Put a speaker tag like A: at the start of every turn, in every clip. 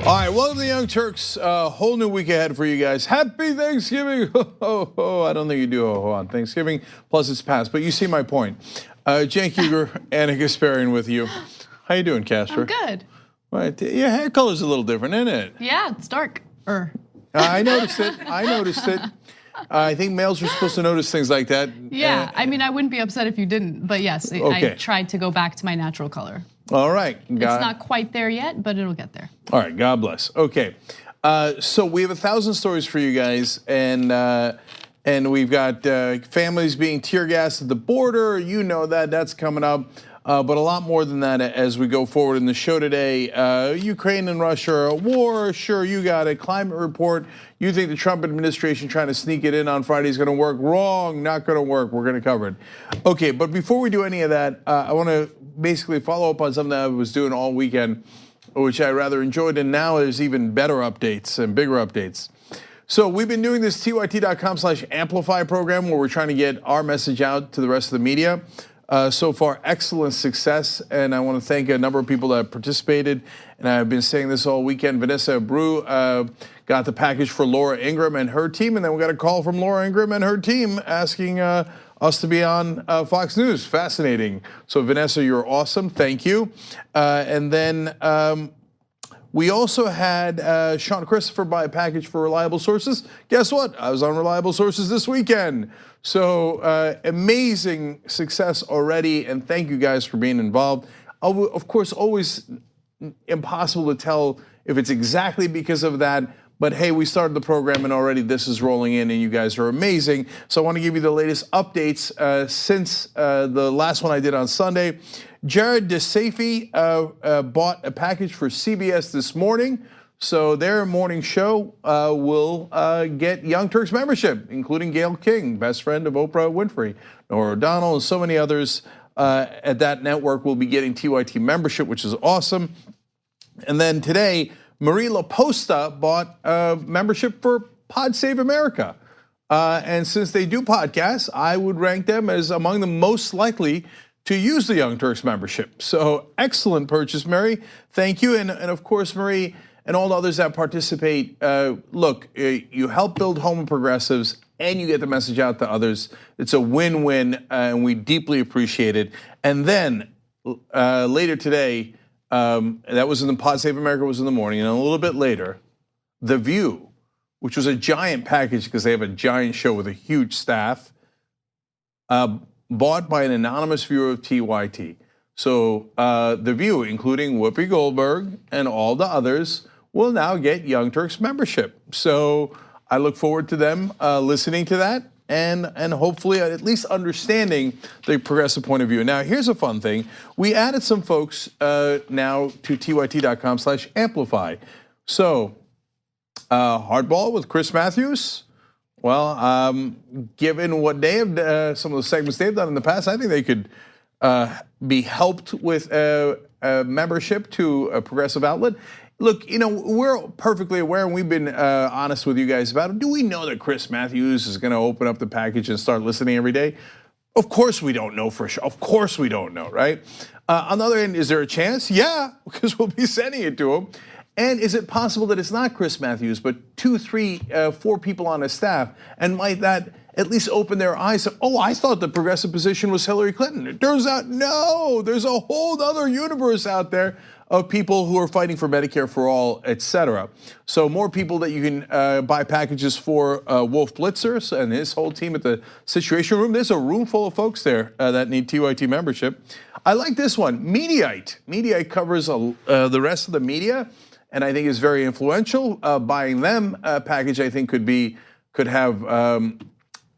A: All right, welcome to the Young Turks. Whole new week ahead for you guys. Happy Thanksgiving! Ho. I don't think you do ho on Thanksgiving. Plus, it's past. But you see my point. Cenk Uygur, Anna Kasparian with you. How you doing, Casper?
B: I'm good.
A: Right, your hair color's a little different, isn't it?
B: Yeah, it's dark.
A: I noticed it. I think males are supposed to notice things like that.
B: Yeah, I mean, I wouldn't be upset if you didn't, but yes,
A: Okay.
B: I tried to go back to my natural color.
A: All right.
B: It's not quite there yet, but it'll get there.
A: All right, God bless. Okay, so we have 1,000 stories for you guys, and we've got families being tear gassed at the border. You know that's coming up. But a lot more than that as we go forward in the show today. Ukraine and Russia are at war. Sure, you got it. Climate report. You think the Trump administration trying to sneak it in on Friday is going to work? Wrong. Not going to work. We're going to cover it. Okay, but before we do any of that, I want to basically follow up on something that I was doing all weekend, which I rather enjoyed. And now there's even better updates and bigger updates. So we've been doing this tyt.com/amplify program where we're trying to get our message out to the rest of the media. So far, excellent success, and I want to thank a number of people that participated, and I've been saying this all weekend. Vanessa Abreu got the package for Laura Ingraham and her team, and then we got a call from Laura Ingraham and her team asking us to be on Fox News. Fascinating. So Vanessa, you're awesome. Thank you. And then we also had Sean Christopher buy a package for Reliable Sources. Guess what? I was on Reliable Sources this weekend. So amazing success already, and thank you guys for being involved. Of course, always impossible to tell if it's exactly because of that, but hey, we started the program and already this is rolling in and you guys are amazing. So I want to give you the latest updates since the last one I did on Sunday. Jared DeSafi bought a package for CBS this morning. So their morning show will get Young Turks membership, including Gayle King, best friend of Oprah Winfrey, Norah O'Donnell, and so many others at that network will be getting TYT membership, which is awesome. And then today, Marie LaPosta bought a membership for Pod Save America. And since they do podcasts, I would rank them as among the most likely to use the Young Turks membership. So excellent purchase, Marie. Thank you. And of course, Marie, and all the others that participate, look, you help build Homo Progressives and you get the message out to others. It's a win-win, and we deeply appreciate it. And then later today, that was in the Pod Save America was in the morning, and a little bit later, The View, which was a giant package because they have a giant show with a huge staff, bought by an anonymous viewer of TYT. So The View, including Whoopi Goldberg and all the others, will now get Young Turks membership. So I look forward to them listening to that and hopefully at least understanding the progressive point of view. Now, here's a fun thing. We added some folks now to tyt.com/amplify. So Hardball with Chris Matthews. Well, given what they have, some of the segments they've done in the past, I think they could be helped with a membership to a progressive outlet. Look, you know, we're perfectly aware, and we've been honest with you guys about it. Do we know that Chris Matthews is going to open up the package and start listening every day? Of course we don't know for sure. Of course we don't know, right? On the other end, is there a chance? Yeah, because we'll be sending it to him. And is it possible that it's not Chris Matthews, but 2, 3, 4 people on his staff? And might that at least open their eyes? Oh, I thought the progressive position was Hillary Clinton. It turns out, no, there's a whole other universe out there of people who are fighting for Medicare for all, et cetera. So more people that you can buy packages for. Wolf Blitzer and his whole team at the Situation Room. There's a room full of folks there that need TYT membership. I like this one, Mediaite. Mediaite covers the rest of the media, and I think is very influential. Buying them a package, I think, could have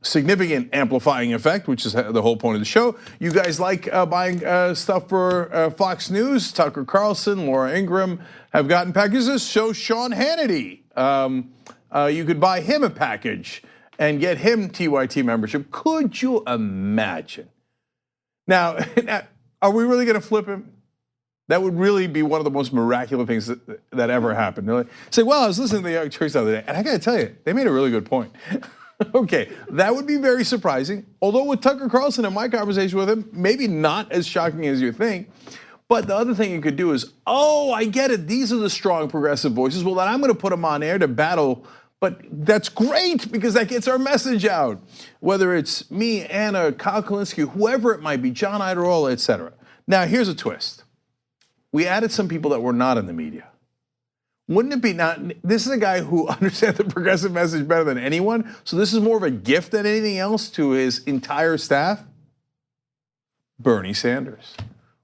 A: significant amplifying effect, which is the whole point of the show. You guys like buying stuff for Fox News. Tucker Carlson, Laura Ingraham have gotten packages. So Sean Hannity, you could buy him a package and get him TYT membership. Could you imagine? Now, are we really going to flip him? That would really be one of the most miraculous things that ever happened. They're like, say, well, I was listening to the Young Turks the other day, and I got to tell you, they made a really good point. Okay, that would be very surprising. Although with Tucker Carlson and my conversation with him, maybe not as shocking as you think. But the other thing you could do is, oh, I get it. These are the strong progressive voices. Well, then I'm going to put them on air to battle. But that's great because that gets our message out. Whether it's me, Anna, Kyle Kulinski, whoever it might be, John Iadarola, et cetera. Now, here's a twist. We added some people that were not in the media. Wouldn't it be not? This is a guy who understands the progressive message better than anyone. So this is more of a gift than anything else to his entire staff. Bernie Sanders.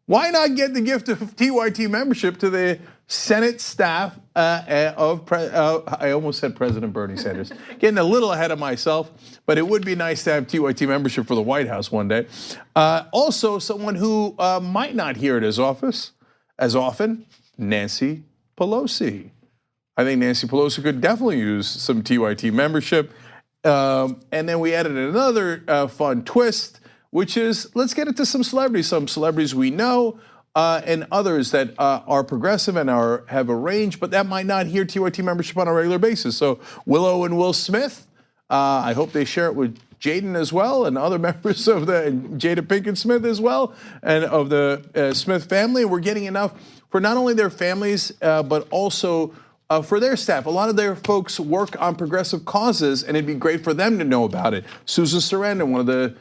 A: Why not get the gift of TYT membership to the Senate staff I almost said President Bernie Sanders. Getting a little ahead of myself, but it would be nice to have TYT membership for the White House one day. Also, someone who might not hear it as often, Nancy Pelosi. I think Nancy Pelosi could definitely use some TYT membership. And then we added another fun twist, which is let's get into some celebrities we know, and others that are progressive and have a range, but that might not hear TYT membership on a regular basis. So Willow and Will Smith, I hope they share it with Jaden as well, and other members of and Jada Pinkett Smith as well, and of the Smith family. We're getting enough for not only their families, but also for their staff. A lot of their folks work on progressive causes, and it'd be great for them to know about it. Susan Sarandon, one of the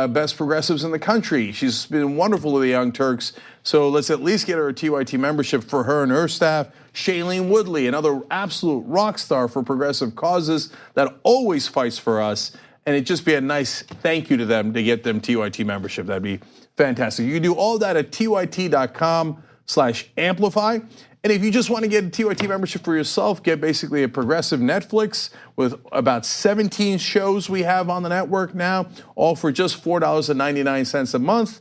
A: best progressives in the country. She's been wonderful to the Young Turks. So let's at least get her a TYT membership for her and her staff. Shailene Woodley, another absolute rock star for progressive causes that always fights for us. And it'd just be a nice thank you to them to get them TYT membership. That'd be fantastic. You can do all that at tyt.com/amplify. And if you just want to get a TYT membership for yourself, get basically a progressive Netflix with about 17 shows we have on the network now, all for just $4.99 a month.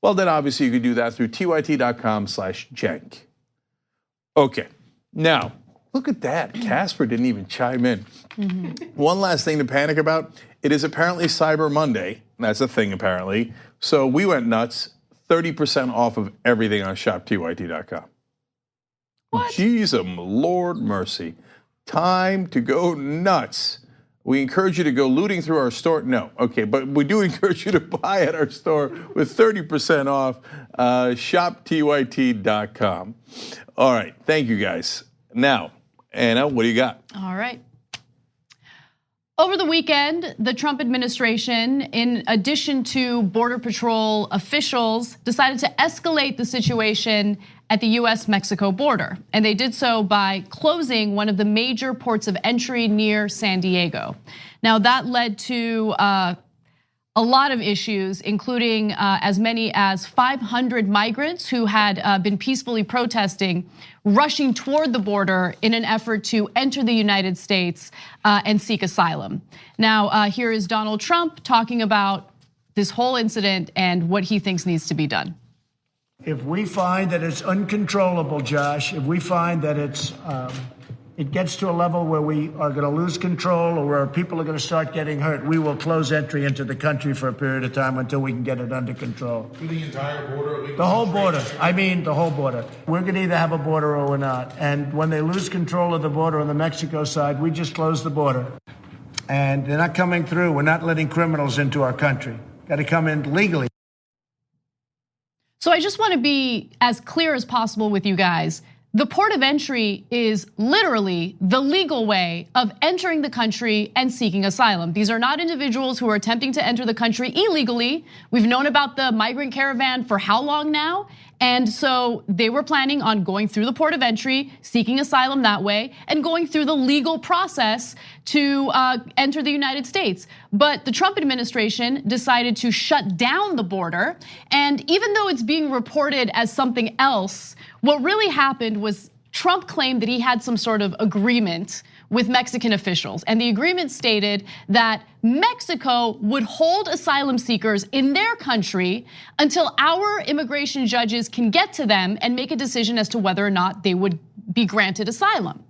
A: Well, then obviously you could do that through tyt.com/Cenk. Okay, now look at that. Casper didn't even chime in. One last thing to panic about. It is apparently Cyber Monday. That's a thing apparently. So we went nuts. 30% off of everything on shoptyt.com.
B: What?
A: Jesus, Lord mercy. Time to go nuts. We encourage you to go looting through our store. No, okay, but we do encourage you to buy at our store with 30% off, shoptyt.com. All right, thank you guys. Now, Anna, what do you got?
B: All right. Over the weekend, the Trump administration, in addition to Border Patrol officials, decided to escalate the situation at the US-Mexico border. And they did so by closing one of the major ports of entry near San Diego. Now that led to a lot of issues, including as many as 500 migrants who had been peacefully protesting, rushing toward the border in an effort to enter the United States and seek asylum. Now, here is Donald Trump talking about this whole incident and what he thinks needs to be done.
C: If we find that it's uncontrollable, Josh, if we find that it gets to a level where we are going to lose control or where people are going to start getting hurt, we will close entry into the country for a period of time until we can get it under control.
D: To the entire border?
C: The whole border. I mean, the whole border. We're going to either have a border or we're not. And when they lose control of the border on the Mexico side, we just close the border. And they're not coming through. We're not letting criminals into our country. Got to come in legally.
B: So I just want to be as clear as possible with you guys. The port of entry is literally the legal way of entering the country and seeking asylum. These are not individuals who are attempting to enter the country illegally. We've known about the migrant caravan for how long now? And so they were planning on going through the port of entry, seeking asylum that way, and going through the legal process to enter the United States. But the Trump administration decided to shut down the border. And even though it's being reported as something else, what really happened was Trump claimed that he had some sort of agreement with Mexican officials. And the agreement stated that Mexico would hold asylum seekers in their country until our immigration judges can get to them and make a decision as to whether or not they would be granted asylum.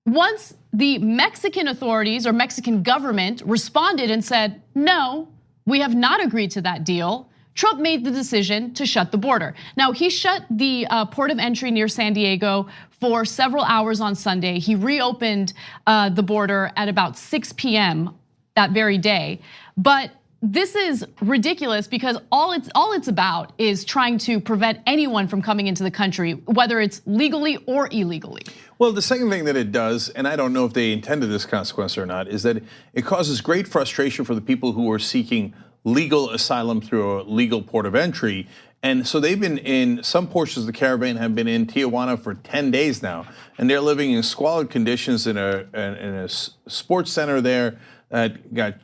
B: Once the Mexican authorities or Mexican government responded and said, no, we have not agreed to that deal, Trump made the decision to shut the border. Now, he shut the port of entry near San Diego for several hours on Sunday. He reopened the border at about 6 p.m. that very day. But this is ridiculous because all it's about is trying to prevent anyone from coming into the country, whether it's legally or illegally.
A: Well, the second thing that it does, and I don't know if they intended this consequence or not, is that it causes great frustration for the people who are seeking legal asylum through a legal port of entry. And so they've been in, some portions of the caravan have been in Tijuana for 10 days now, and they're living in squalid conditions in a sports center there that got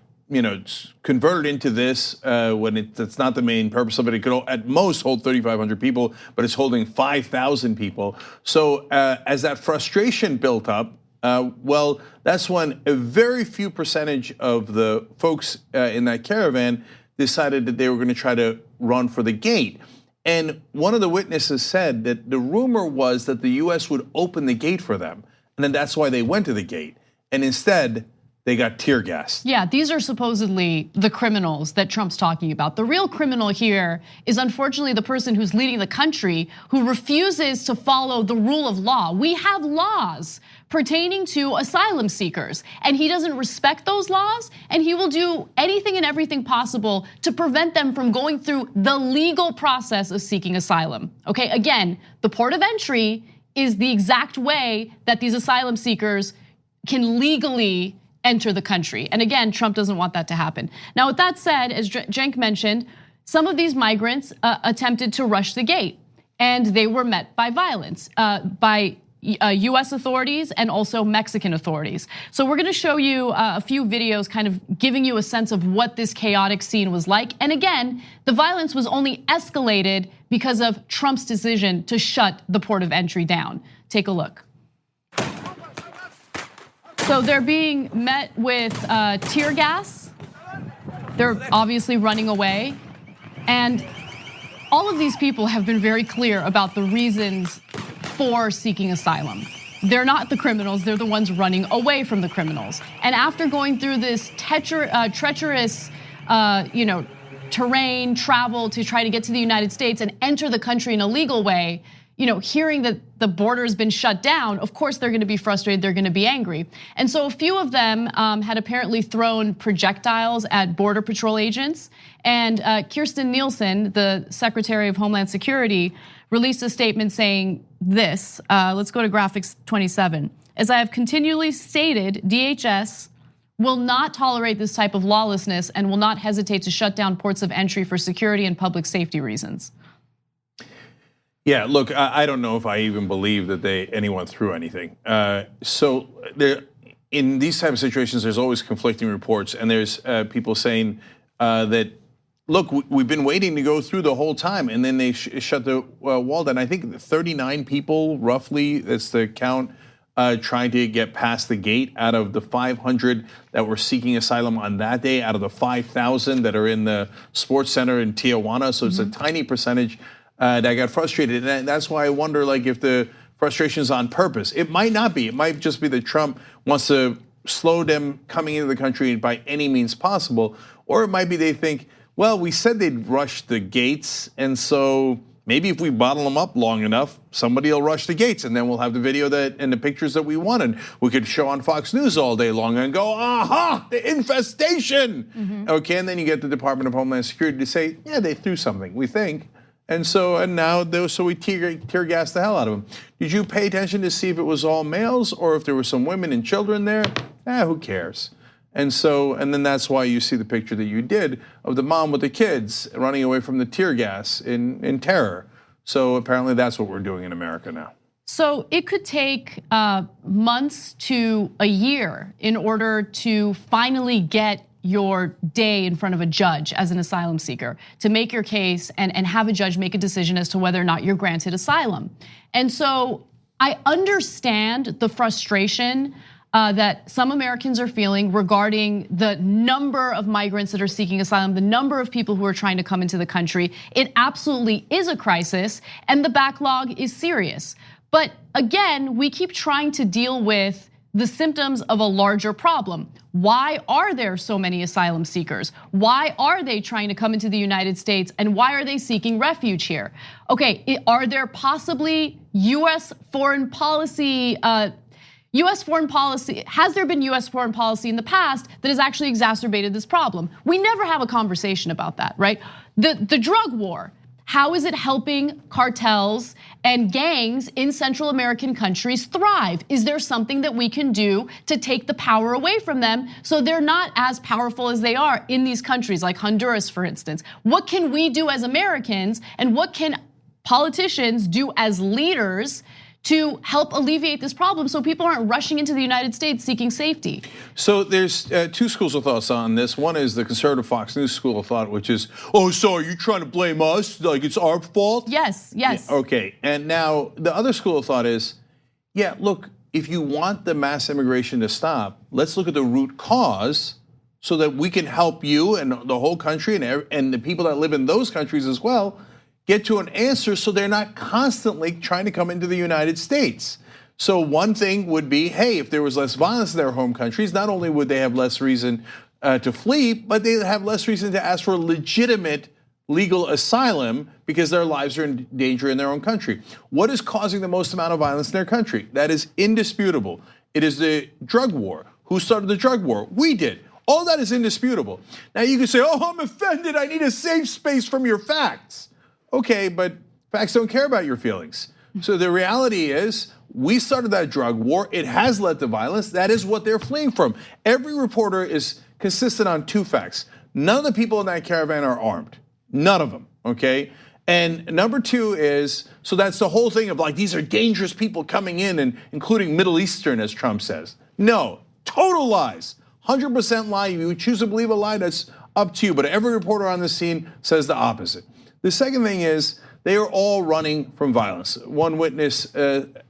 A: converted into this when that's not the main purpose of it. It could at most hold 3,500 people, but it's holding 5,000 people. So as that frustration built up, well, that's when a very few percentage of the folks in that caravan decided that they were going to try to run for the gate. And one of the witnesses said that the rumor was that the US would open the gate for them. And then that's why they went to the gate. And instead, they got tear gassed.
B: Yeah, these are supposedly the criminals that Trump's talking about. The real criminal here is unfortunately the person who's leading the country who refuses to follow the rule of law. We have laws pertaining to asylum seekers, and he doesn't respect those laws, and he will do anything and everything possible to prevent them from going through the legal process of seeking asylum. Okay, again, the port of entry is the exact way that these asylum seekers can legally enter the country. And again, Trump doesn't want that to happen. Now, with that said, as Cenk mentioned, some of these migrants attempted to rush the gate, and they were met by violence by US authorities and also Mexican authorities. So we're gonna show you a few videos kind of giving you a sense of what this chaotic scene was like. And again, the violence was only escalated because of Trump's decision to shut the port of entry down. Take a look. So they're being met with tear gas. They're obviously running away. And all of these people have been very clear about the reasons for seeking asylum. They're not the criminals, they're the ones running away from the criminals. And after going through this treacherous terrain, travel to try to get to the United States and enter the country in a legal way, hearing that the border has been shut down, of course they're gonna be frustrated, they're gonna be angry. And so a few of them had apparently thrown projectiles at Border Patrol agents. And Kirstjen Nielsen, the Secretary of Homeland Security, released a statement saying this, let's go to graphics 27. As I have continually stated, DHS will not tolerate this type of lawlessness and will not hesitate to shut down ports of entry for security and public safety reasons.
A: Yeah, look, I don't know if I even believe that anyone threw anything. So there, in these type of situations, there's always conflicting reports, and there's people saying that, look, we've been waiting to go through the whole time, and then they shut the wall down. I think 39 people, roughly, that's the count, trying to get past the gate out of the 500 that were seeking asylum on that day, out of the 5,000 that are in the sports center in Tijuana. So it's a tiny percentage that got frustrated. And that's why I wonder, like, if the frustration is on purpose. It might not be. It might just be that Trump wants to slow them coming into the country by any means possible. Or it might be they think, well, we said they'd rush the gates, and so maybe if we bottle them up long enough, somebody will rush the gates, and then we'll have the video and the pictures that we wanted. We could show on Fox News all day long and go, aha, the infestation. Okay, and then you get the Department of Homeland Security to say, yeah, they threw something, we think. And now we tear gas the hell out of them. Did you pay attention to see if it was all males or if there were some women and children there? Who cares? And then that's why you see the picture that you did of the mom with the kids running away from the tear gas in terror. So apparently that's what we're doing in America now.
B: So it could take months to a year in order to finally get your day in front of a judge as an asylum seeker, to make your case and have a judge make a decision as to whether or not you're granted asylum. And so I understand the frustration that some Americans are feeling regarding the number of migrants that are seeking asylum, the number of people who are trying to come into the country. It absolutely is a crisis, and the backlog is serious. But again, we keep trying to deal with the symptoms of a larger problem. Why are there so many asylum seekers? Why are they trying to come into the United States, and why are they seeking refuge here? Okay, are there possibly US foreign policy US foreign policy, has there been US foreign policy in the past that has actually exacerbated this problem? We never have a conversation about that, right? The drug war, how is it helping cartels and gangs in Central American countries thrive? Is there something that we can do to take the power away from them so they're not as powerful as they are in these countries like Honduras, for instance? What can we do as Americans, and what can politicians do as leaders to help alleviate this problem so people aren't rushing into the United States seeking safety?
A: So there's two schools of thoughts on this. One is the conservative Fox News school of thought, which is, oh, so are you trying to blame us? Like it's our fault?
B: Yes.
A: Yeah, okay, and now the other school of thought is, yeah, look, if you want the mass immigration to stop, let's look at the root cause so that we can help you and the whole country and the people that live in those countries as well get to an answer so they're not constantly trying to come into the United States. So one thing would be, hey, if there was less violence in their home countries, not only would they have less reason to flee, but they'd have less reason to ask for legitimate legal asylum because their lives are in danger in their own country. What is causing the most amount of violence in their country? That is indisputable. It is the drug war. Who started the drug war? We did. All that is indisputable. Now you can say, oh, I'm offended. I need a safe space from your facts. Okay, but facts don't care about your feelings. So the reality is, we started that drug war. It has led to violence. That is what they're fleeing from. Every reporter is consistent on two facts. None of the people in that caravan are armed. None of them, okay? And number two is, so that's the whole thing of like, these are dangerous people coming in, and including Middle Eastern, as Trump says. No, total lies. 100% lie. If you choose to believe a lie, that's up to you. But every reporter on the scene says the opposite. The second thing is, they are all running from violence. One witness,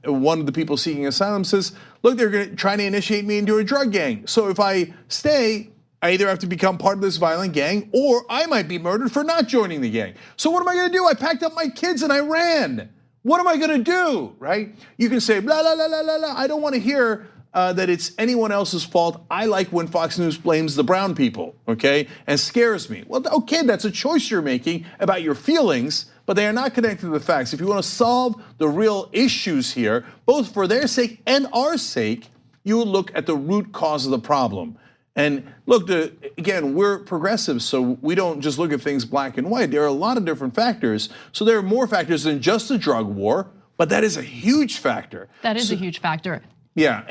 A: one of the people seeking asylum says, look, they're trying to initiate me into a drug gang. So if I stay, I either have to become part of this violent gang or I might be murdered for not joining the gang. So what am I gonna do? I packed up my kids and I ran. What am I gonna do, right? You can say, blah, blah, blah, blah, blah. I don't wanna hear that it's anyone else's fault. I like when Fox News blames the brown people, okay, and scares me. Well, okay, that's a choice you're making about your feelings, but they are not connected to the facts. If you want to solve the real issues here, both for their sake and our sake, you would look at the root cause of the problem. And look, again, we're progressives, so we don't just look at things black and white. There are a lot of different factors. So there are more factors than just the drug war, but that is a huge factor.
B: That is a huge factor.
A: Yeah,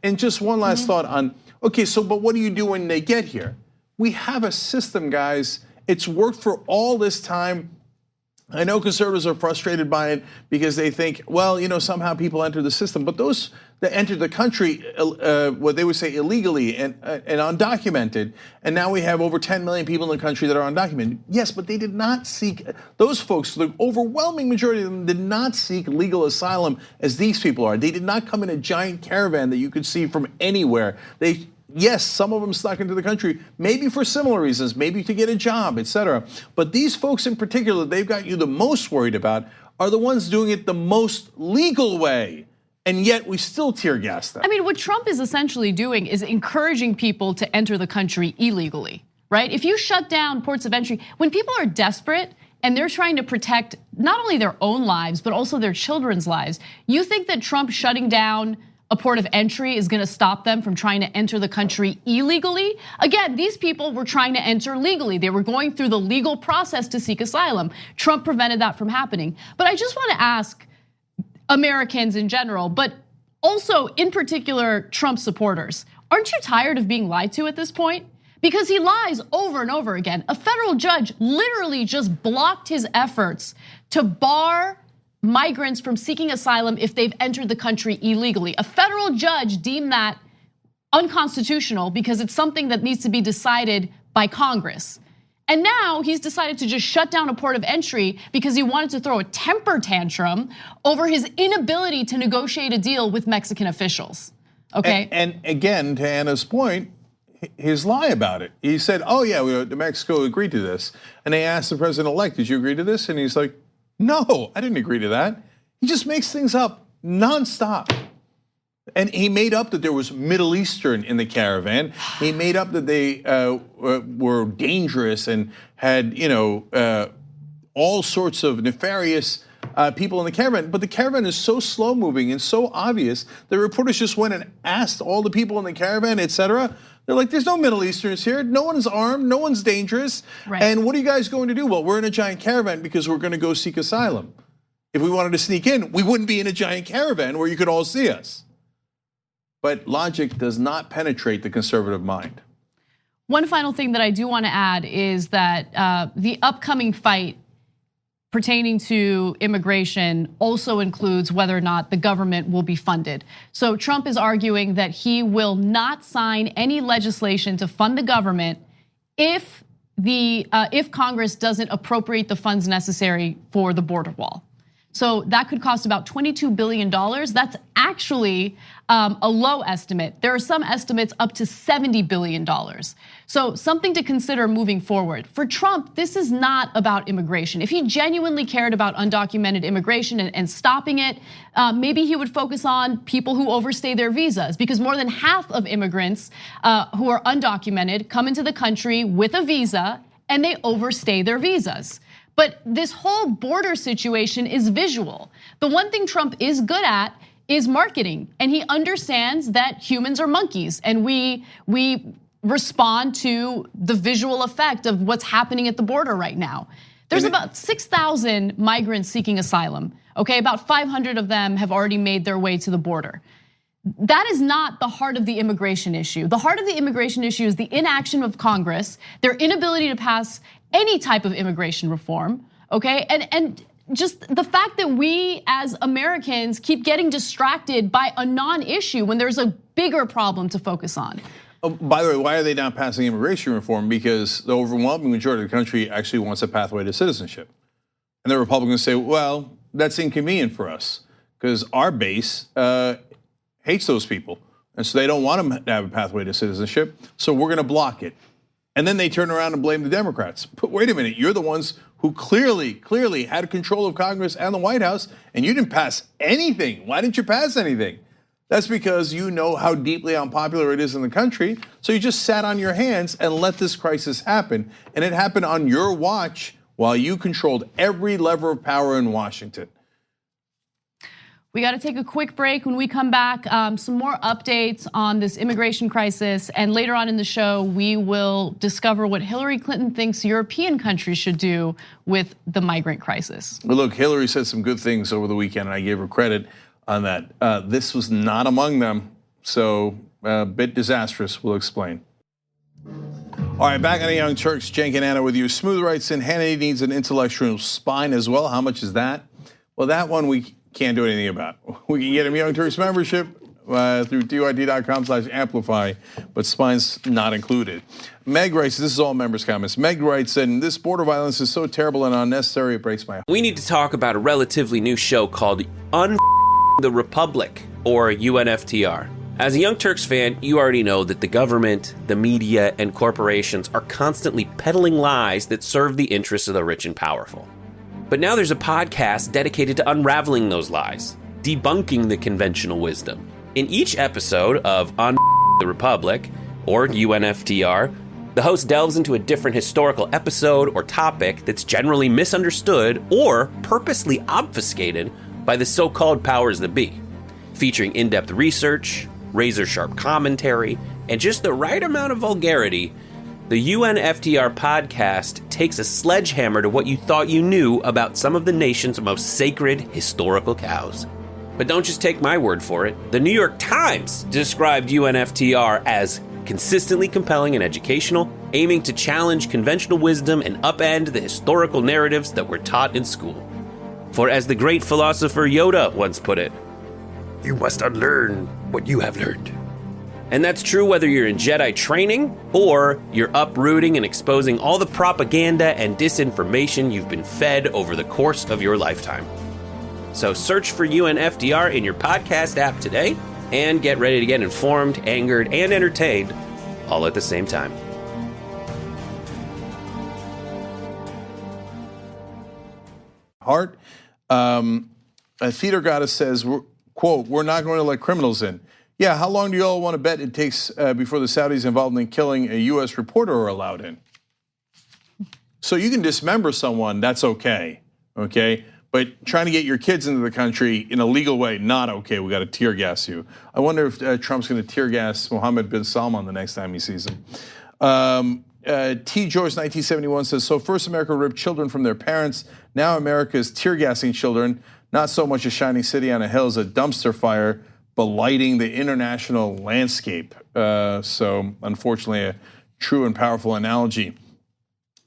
A: and just one last thought on, okay, so but what do you do when they get here? We have a system, guys. It's worked for all this time. I know conservatives are frustrated by it because they think, well, you know, somehow people enter the system, but those that entered the country, what they would say illegally and undocumented, and now we have over 10 million people in the country that are undocumented. Yes, but they did not seek, those folks, the overwhelming majority of them did not seek legal asylum as these people are. They did not come in a giant caravan that you could see from anywhere. Yes, some of them snuck into the country, maybe for similar reasons, maybe to get a job, etc. But these folks in particular, they've got you the most worried about, are the ones doing it the most legal way. And yet we still tear gas them.
B: I mean, what Trump is essentially doing is encouraging people to enter the country illegally, right? If you shut down ports of entry, when people are desperate and they're trying to protect not only their own lives, but also their children's lives, you think that Trump shutting down a port of entry is gonna stop them from trying to enter the country illegally? Again, these people were trying to enter legally. They were going through the legal process to seek asylum. Trump prevented that from happening. But I just wanna ask Americans in general, but also in particular Trump supporters, aren't you tired of being lied to at this point? Because he lies over and over again. A federal judge literally just blocked his efforts to bar migrants from seeking asylum if they've entered the country illegally. A federal judge deemed that unconstitutional because it's something that needs to be decided by Congress. And now he's decided to just shut down a port of entry because he wanted to throw a temper tantrum over his inability to negotiate a deal with Mexican officials, okay?
A: And again, to Anna's point, his lie about it. He said, oh yeah, Mexico agreed to this. And they asked the president-elect, did you agree to this? And he's like, no, I didn't agree to that. He just makes things up nonstop. And he made up that there was Middle Eastern in the caravan. He made up that they were dangerous and had, all sorts of nefarious people in the caravan. But the caravan is so slow moving and so obvious. The reporters just went and asked all the people in the caravan, etc. They're like, there's no Middle Easterns here. No one's armed. No one's dangerous.
B: Right.
A: And what are you guys going to do? Well, we're in a giant caravan because we're going to go seek asylum. If we wanted to sneak in, we wouldn't be in a giant caravan where you could all see us. But logic does not penetrate the conservative mind.
B: One final thing that I do want to add is that the upcoming fight pertaining to immigration also includes whether or not the government will be funded. So Trump is arguing that he will not sign any legislation to fund the government if Congress doesn't appropriate the funds necessary for the border wall. So that could cost about $22 billion. That's actually a low estimate. There are some estimates up to $70 billion. So something to consider moving forward. For Trump, this is not about immigration. If he genuinely cared about undocumented immigration and stopping it, maybe he would focus on people who overstay their visas, because more than half of immigrants who are undocumented come into the country with a visa and they overstay their visas. But this whole border situation is visual. The one thing Trump is good at is marketing, and he understands that humans are monkeys, and we respond to the visual effect of what's happening at the border right now. There's about 6,000 migrants seeking asylum. Okay, about 500 of them have already made their way to the border. That is not the heart of the immigration issue. The heart of the immigration issue is the inaction of Congress, their inability to pass any type of immigration reform, okay? And just the fact that we as Americans keep getting distracted by a non-issue when there's a bigger problem to focus on.
A: Oh, by the way, why are they not passing immigration reform? Because the overwhelming majority of the country actually wants a pathway to citizenship. And the Republicans say, well, that's inconvenient for us because our base hates those people. And so they don't want them to have a pathway to citizenship. So we're going to block it. And then they turn around and blame the Democrats. But wait a minute, you're the ones who clearly had control of Congress and the White House, and you didn't pass anything. Why didn't you pass anything? That's because you know how deeply unpopular it is in the country. So you just sat on your hands and let this crisis happen. And it happened on your watch while you controlled every lever of power in Washington.
B: We got to take a quick break. When we come back, some more updates on this immigration crisis. And later on in the show, we will discover what Hillary Clinton thinks European countries should do with the migrant crisis.
A: Well, look, Hillary said some good things over the weekend, and I gave her credit on that. This was not among them, so a bit disastrous. We'll explain. All right, back on the Young Turks, Cenk and Anna with you. Smooth writes in, Hannity needs an intellectual spine as well. How much is that? Well, that one we can't do anything about. We can get him Young Turks membership through TYT.com/amplify, but spine's not included. Meg writes, this is all members' comments. Meg writes, and this border violence is so terrible and unnecessary, it breaks my heart.
D: We need to talk about a relatively new show called the Republic, or UNFTR. As a Young Turks fan, you already know that the government, the media, and corporations are constantly peddling lies that serve the interests of the rich and powerful. But now there's a podcast dedicated to unraveling those lies, debunking the conventional wisdom. In each episode of the Republic, or UNFTR, the host delves into a different historical episode or topic that's generally misunderstood or purposely obfuscated by the so-called powers that be, featuring in-depth research, razor-sharp commentary, and just the right amount of vulgarity. The UNFTR podcast takes a sledgehammer to what you thought you knew about some of the nation's most sacred historical cows. But don't just take my word for it. The New York Times described UNFTR as consistently compelling and educational, aiming to challenge conventional wisdom and upend the historical narratives that were taught in school. For as the great philosopher Yoda once put it, you must unlearn what you have learned. And that's true whether you're in Jedi training or you're uprooting and exposing all the propaganda and disinformation you've been fed over the course of your lifetime. So search for UNFTR in your podcast app today and get ready to get informed, angered, and entertained all at the same time.
A: Hart, a theater goddess says, quote, we're not going to let criminals in. Yeah, how long do you all want to bet it takes before the Saudis involved in killing a US reporter are allowed in? So you can dismember someone, that's okay? But trying to get your kids into the country in a legal way, not okay. We got to tear gas you. I wonder if Trump's going to tear gas Mohammed bin Salman the next time he sees him. T. George 1971 says, so first America ripped children from their parents. Now America is tear gassing children. Not so much a shining city on a hill as a dumpster fire, blighting the international landscape. So unfortunately, a true and powerful analogy.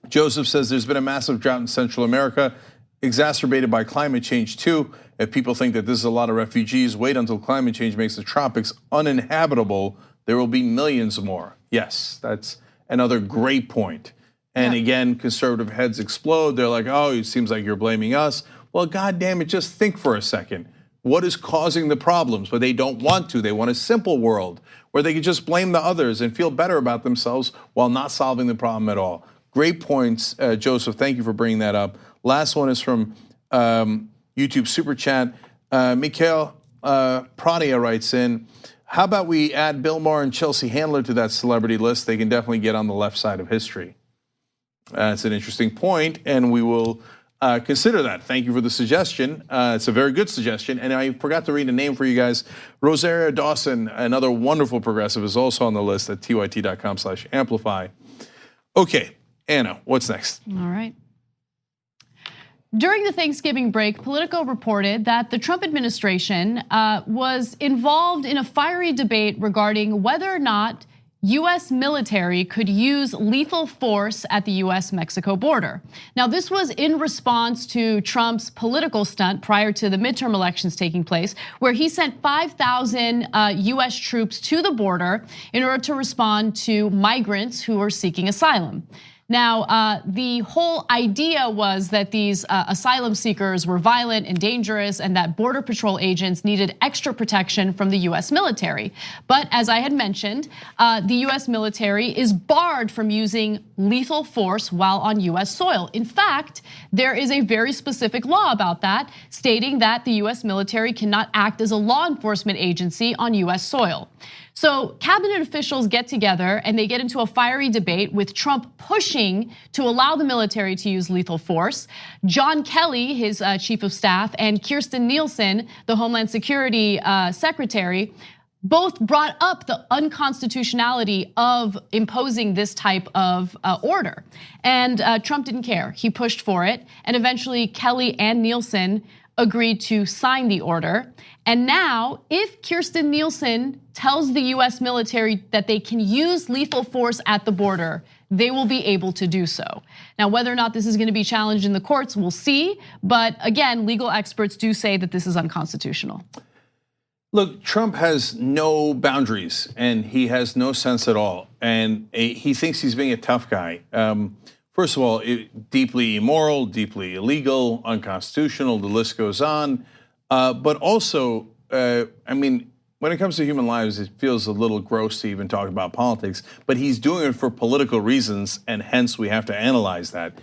A: Joseph says there's been a massive drought in Central America, exacerbated by climate change too. If people think that this is a lot of refugees, wait until climate change makes the tropics uninhabitable. There will be millions more. Yes, that's another great point. And again, conservative heads explode. They're like, oh, it seems like you're blaming us. Well, goddamn it, just think for a second. What is causing the problems? But they don't want to. They want a simple world where they can just blame the others and feel better about themselves while not solving the problem at all. Great points, Joseph. Thank you for bringing that up. Last one is from YouTube Super Chat. Mikhail Pradia writes in, how about we add Bill Maher and Chelsea Handler to that celebrity list? They can definitely get on the left side of history. That's an interesting point, and we will consider that. Thank you for the suggestion. It's a very good suggestion, and I forgot to read a name for you guys. Rosaria Dawson, another wonderful progressive, is also on the list at tyt.com/amplify. Okay, Anna, what's next?
B: All right. During the Thanksgiving break, Politico reported that the Trump administration was involved in a fiery debate regarding whether or not US military could use lethal force at the US-Mexico border. Now, this was in response to Trump's political stunt prior to the midterm elections taking place, where he sent 5,000 US troops to the border in order to respond to migrants who were seeking asylum. Now, the whole idea was that these asylum seekers were violent and dangerous and that Border Patrol agents needed extra protection from the US military. But as I had mentioned, the US military is barred from using lethal force while on US soil. In fact, there is a very specific law about that, stating that the US military cannot act as a law enforcement agency on US soil. So cabinet officials get together and they get into a fiery debate with Trump pushing to allow the military to use lethal force. John Kelly, his chief of staff, and Kirstjen Nielsen, the Homeland Security secretary, both brought up the unconstitutionality of imposing this type of order. And Trump didn't care. He pushed for it. And eventually Kelly and Nielsen agreed to sign the order. And now, if Kirstjen Nielsen tells the US military that they can use lethal force at the border, they will be able to do so. Now, whether or not this is going to be challenged in the courts, we'll see. But again, legal experts do say that this is unconstitutional.
A: Look, Trump has no boundaries and he has no sense at all. And he thinks he's being a tough guy. First of all, deeply immoral, deeply illegal, unconstitutional, the list goes on. But also, I mean, when it comes to human lives, it feels a little gross to even talk about politics, but he's doing it for political reasons, and hence we have to analyze that.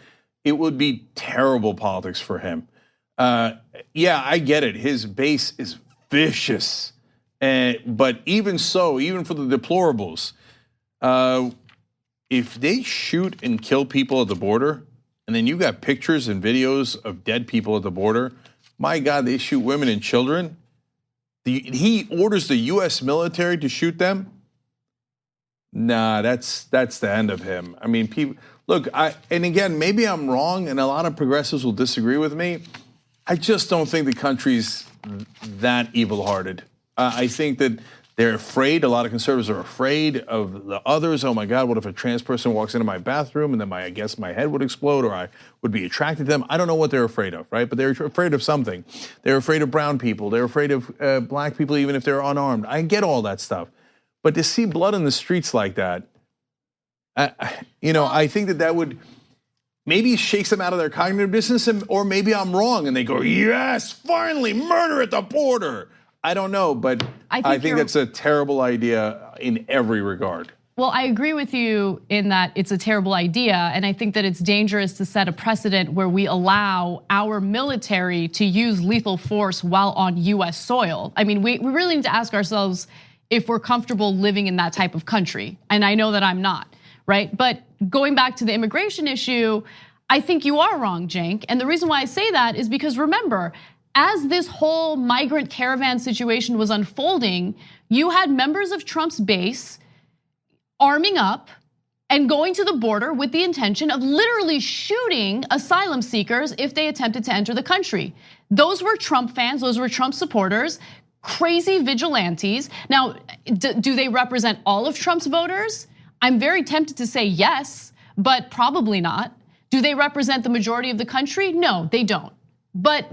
A: It would be terrible politics for him. Yeah, I get it. His base is vicious. But even so, even for the deplorables, if they shoot and kill people at the border, and then you got pictures and videos of dead people at the border, my God, they shoot women and children. He orders the US military to shoot them. Nah, that's the end of him. I mean, people, look, and again, maybe I'm wrong, and a lot of progressives will disagree with me. I just don't think the country's that evil-hearted. I think that they're afraid. A lot of conservatives are afraid of the others. Oh my God, what if a trans person walks into my bathroom and then I guess my head would explode or I would be attracted to them? I don't know what they're afraid of, right? But they're afraid of something. They're afraid of brown people. They're afraid of black people, even if they're unarmed. I get all that stuff. But to see blood in the streets like that, I think that would maybe shakes them out of their cognitive dissonance, or maybe I'm wrong and they go, yes, finally, murder at the border. I don't know, but I think that's a terrible idea in every regard.
B: Well, I agree with you in that it's a terrible idea, and I think that it's dangerous to set a precedent where we allow our military to use lethal force while on US soil. I mean, we really need to ask ourselves if we're comfortable living in that type of country, and I know that I'm not, right? But going back to the immigration issue, I think you are wrong, Cenk. And the reason why I say that is because remember, as this whole migrant caravan situation was unfolding, you had members of Trump's base arming up and going to the border with the intention of literally shooting asylum seekers if they attempted to enter the country. Those were Trump fans, those were Trump supporters, crazy vigilantes. Now, do they represent all of Trump's voters? I'm very tempted to say yes, but probably not. Do they represent the majority of the country? No, they don't. But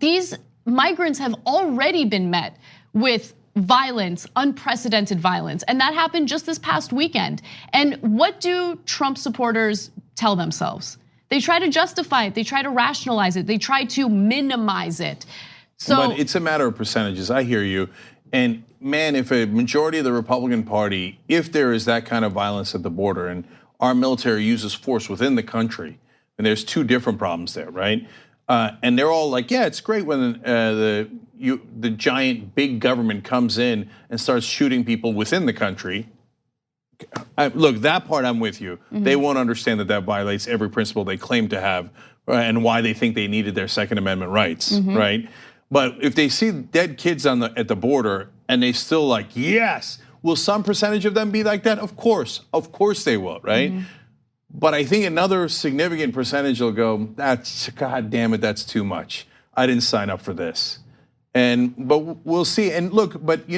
B: these migrants have already been met with violence, unprecedented violence, and that happened just this past weekend. And what do Trump supporters tell themselves? They try to justify it, they try to rationalize it, they try to minimize it. So,
A: but it's a matter of percentages. I hear you. And man, if a majority of the Republican Party, if there is that kind of violence at the border and our military uses force within the country, and there's two different problems there, right? And they're all like, yeah, it's great when the giant big government comes in and starts shooting people within the country. Look, that part I'm with you. Mm-hmm. They won't understand that violates every principle they claim to have and why they think they needed their Second Amendment rights, mm-hmm. right? But if they see dead kids at the border and they still like, yes, will some percentage of them be like that? Of course they will, right? Mm-hmm. But I think another significant percentage will go, God damn it, that's too much. I didn't sign up for this. But we'll see. And look, but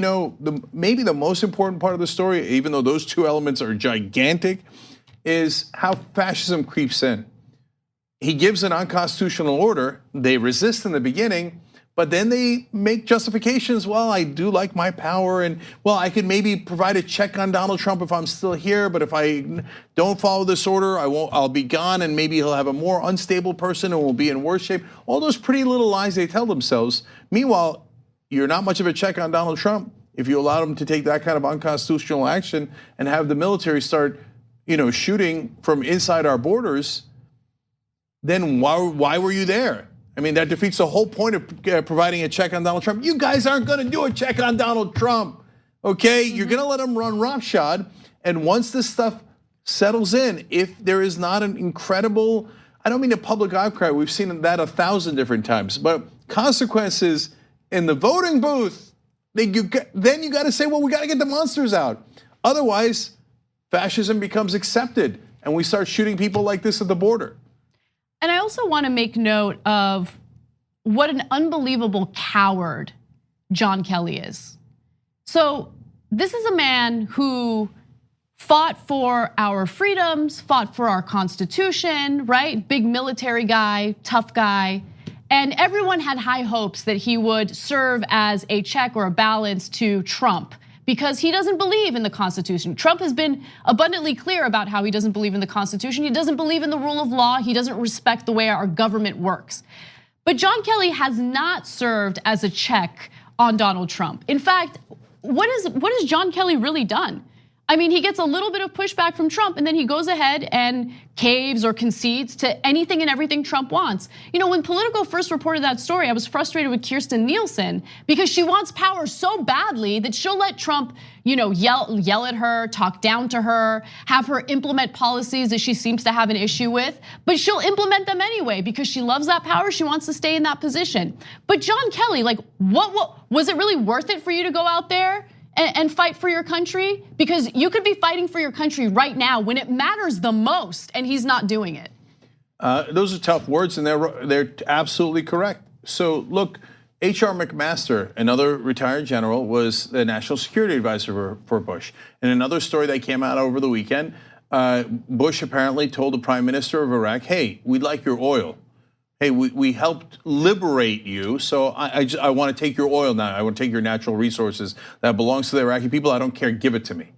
A: maybe the most important part of the story, even though those two elements are gigantic, is how fascism creeps in. He gives an unconstitutional order. They resist in the beginning, but then they make justifications. Well, I do like my power, and well, I could maybe provide a check on Donald Trump if I'm still here. But if I don't follow this order, I'll be gone, and maybe he'll have a more unstable person and will be in worse shape. All those pretty little lies they tell themselves. Meanwhile, you're not much of a check on Donald Trump if you allow him to take that kind of unconstitutional action and have the military start, shooting from inside our borders. Then why were you there? I mean, that defeats the whole point of providing a check on Donald Trump. You guys aren't going to do a check on Donald Trump, okay? Mm-hmm. You're going to let him run roughshod. And once this stuff settles in, if there is not an incredible, I don't mean a public outcry, we've seen that 1,000 different times, but consequences in the voting booth, then you got to say, well, we got to get the monsters out. Otherwise, fascism becomes accepted and we start shooting people like this at the border.
B: And I also want to make note of what an unbelievable coward John Kelly is. So this is a man who fought for our freedoms, fought for our Constitution, right? Big military guy, tough guy. And everyone had high hopes that he would serve as a check or a balance to Trump, because he doesn't believe in the Constitution. Trump has been abundantly clear about how he doesn't believe in the Constitution. He doesn't believe in the rule of law. He doesn't respect the way our government works. But John Kelly has not served as a check on Donald Trump. In fact, what has John Kelly really done? I mean, he gets a little bit of pushback from Trump and then he goes ahead and caves or concedes to anything and everything Trump wants. When Politico first reported that story, I was frustrated with Kirstjen Nielsen because she wants power so badly that she'll let Trump, yell at her, talk down to her, have her implement policies that she seems to have an issue with, but she'll implement them anyway because she loves that power, she wants to stay in that position. But John Kelly, what was it really worth it for you to go out there and fight for your country? Because you could be fighting for your country right now when it matters the most, and he's not doing it.
A: Those are tough words, and they're absolutely correct. So look, H.R. McMaster, another retired general, was the national security advisor for Bush. In another story that came out over the weekend, Bush apparently told the prime minister of Iraq, hey, we'd like your oil. Hey, we helped liberate you, so I want to take your oil now. I want to take your natural resources that belongs to the Iraqi people. I don't care, give it to me.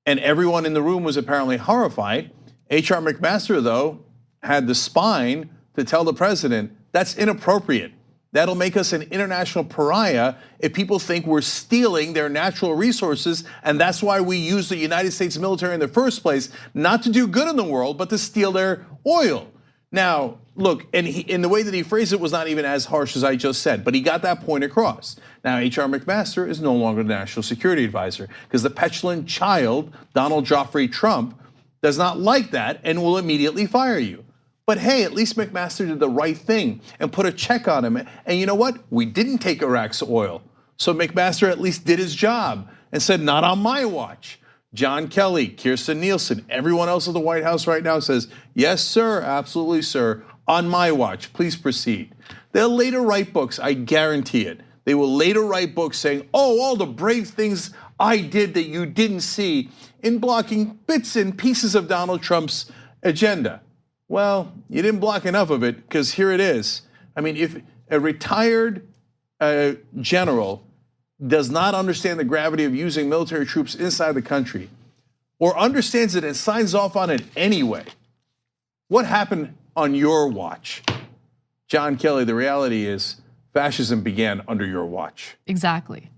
A: And everyone in the room was apparently horrified. H.R. McMaster, though, had the spine to tell the president, that's inappropriate. That'll make us an international pariah if people think we're stealing their natural resources, and that's why we use the United States military in the first place, not to do good in the world, but to steal their oil. Now, look, and in the way that he phrased it was not even as harsh as I just said, but he got that point across. Now, H.R. McMaster is no longer the national security advisor because the petulant child, Donald Joffrey Trump, does not like that and will immediately fire you. But hey, at least McMaster did the right thing and put a check on him. And you know what? We didn't take Iraq's oil. So McMaster at least did his job and said, not on my watch. John Kelly, Kirstjen Nielsen, everyone else at the White House right now says, yes, sir, absolutely, sir, on my watch, please proceed. They'll later write books, I guarantee it. They will later write books saying, oh, all the brave things I did that you didn't see in blocking bits and pieces of Donald Trump's agenda. Well, you didn't block enough of it, because here it is. I mean, if a retired general does not understand the gravity of using military troops inside the country, or understands it and signs off on it anyway, what happened on your watch? John Kelly, the reality is fascism began under your watch.
B: Exactly.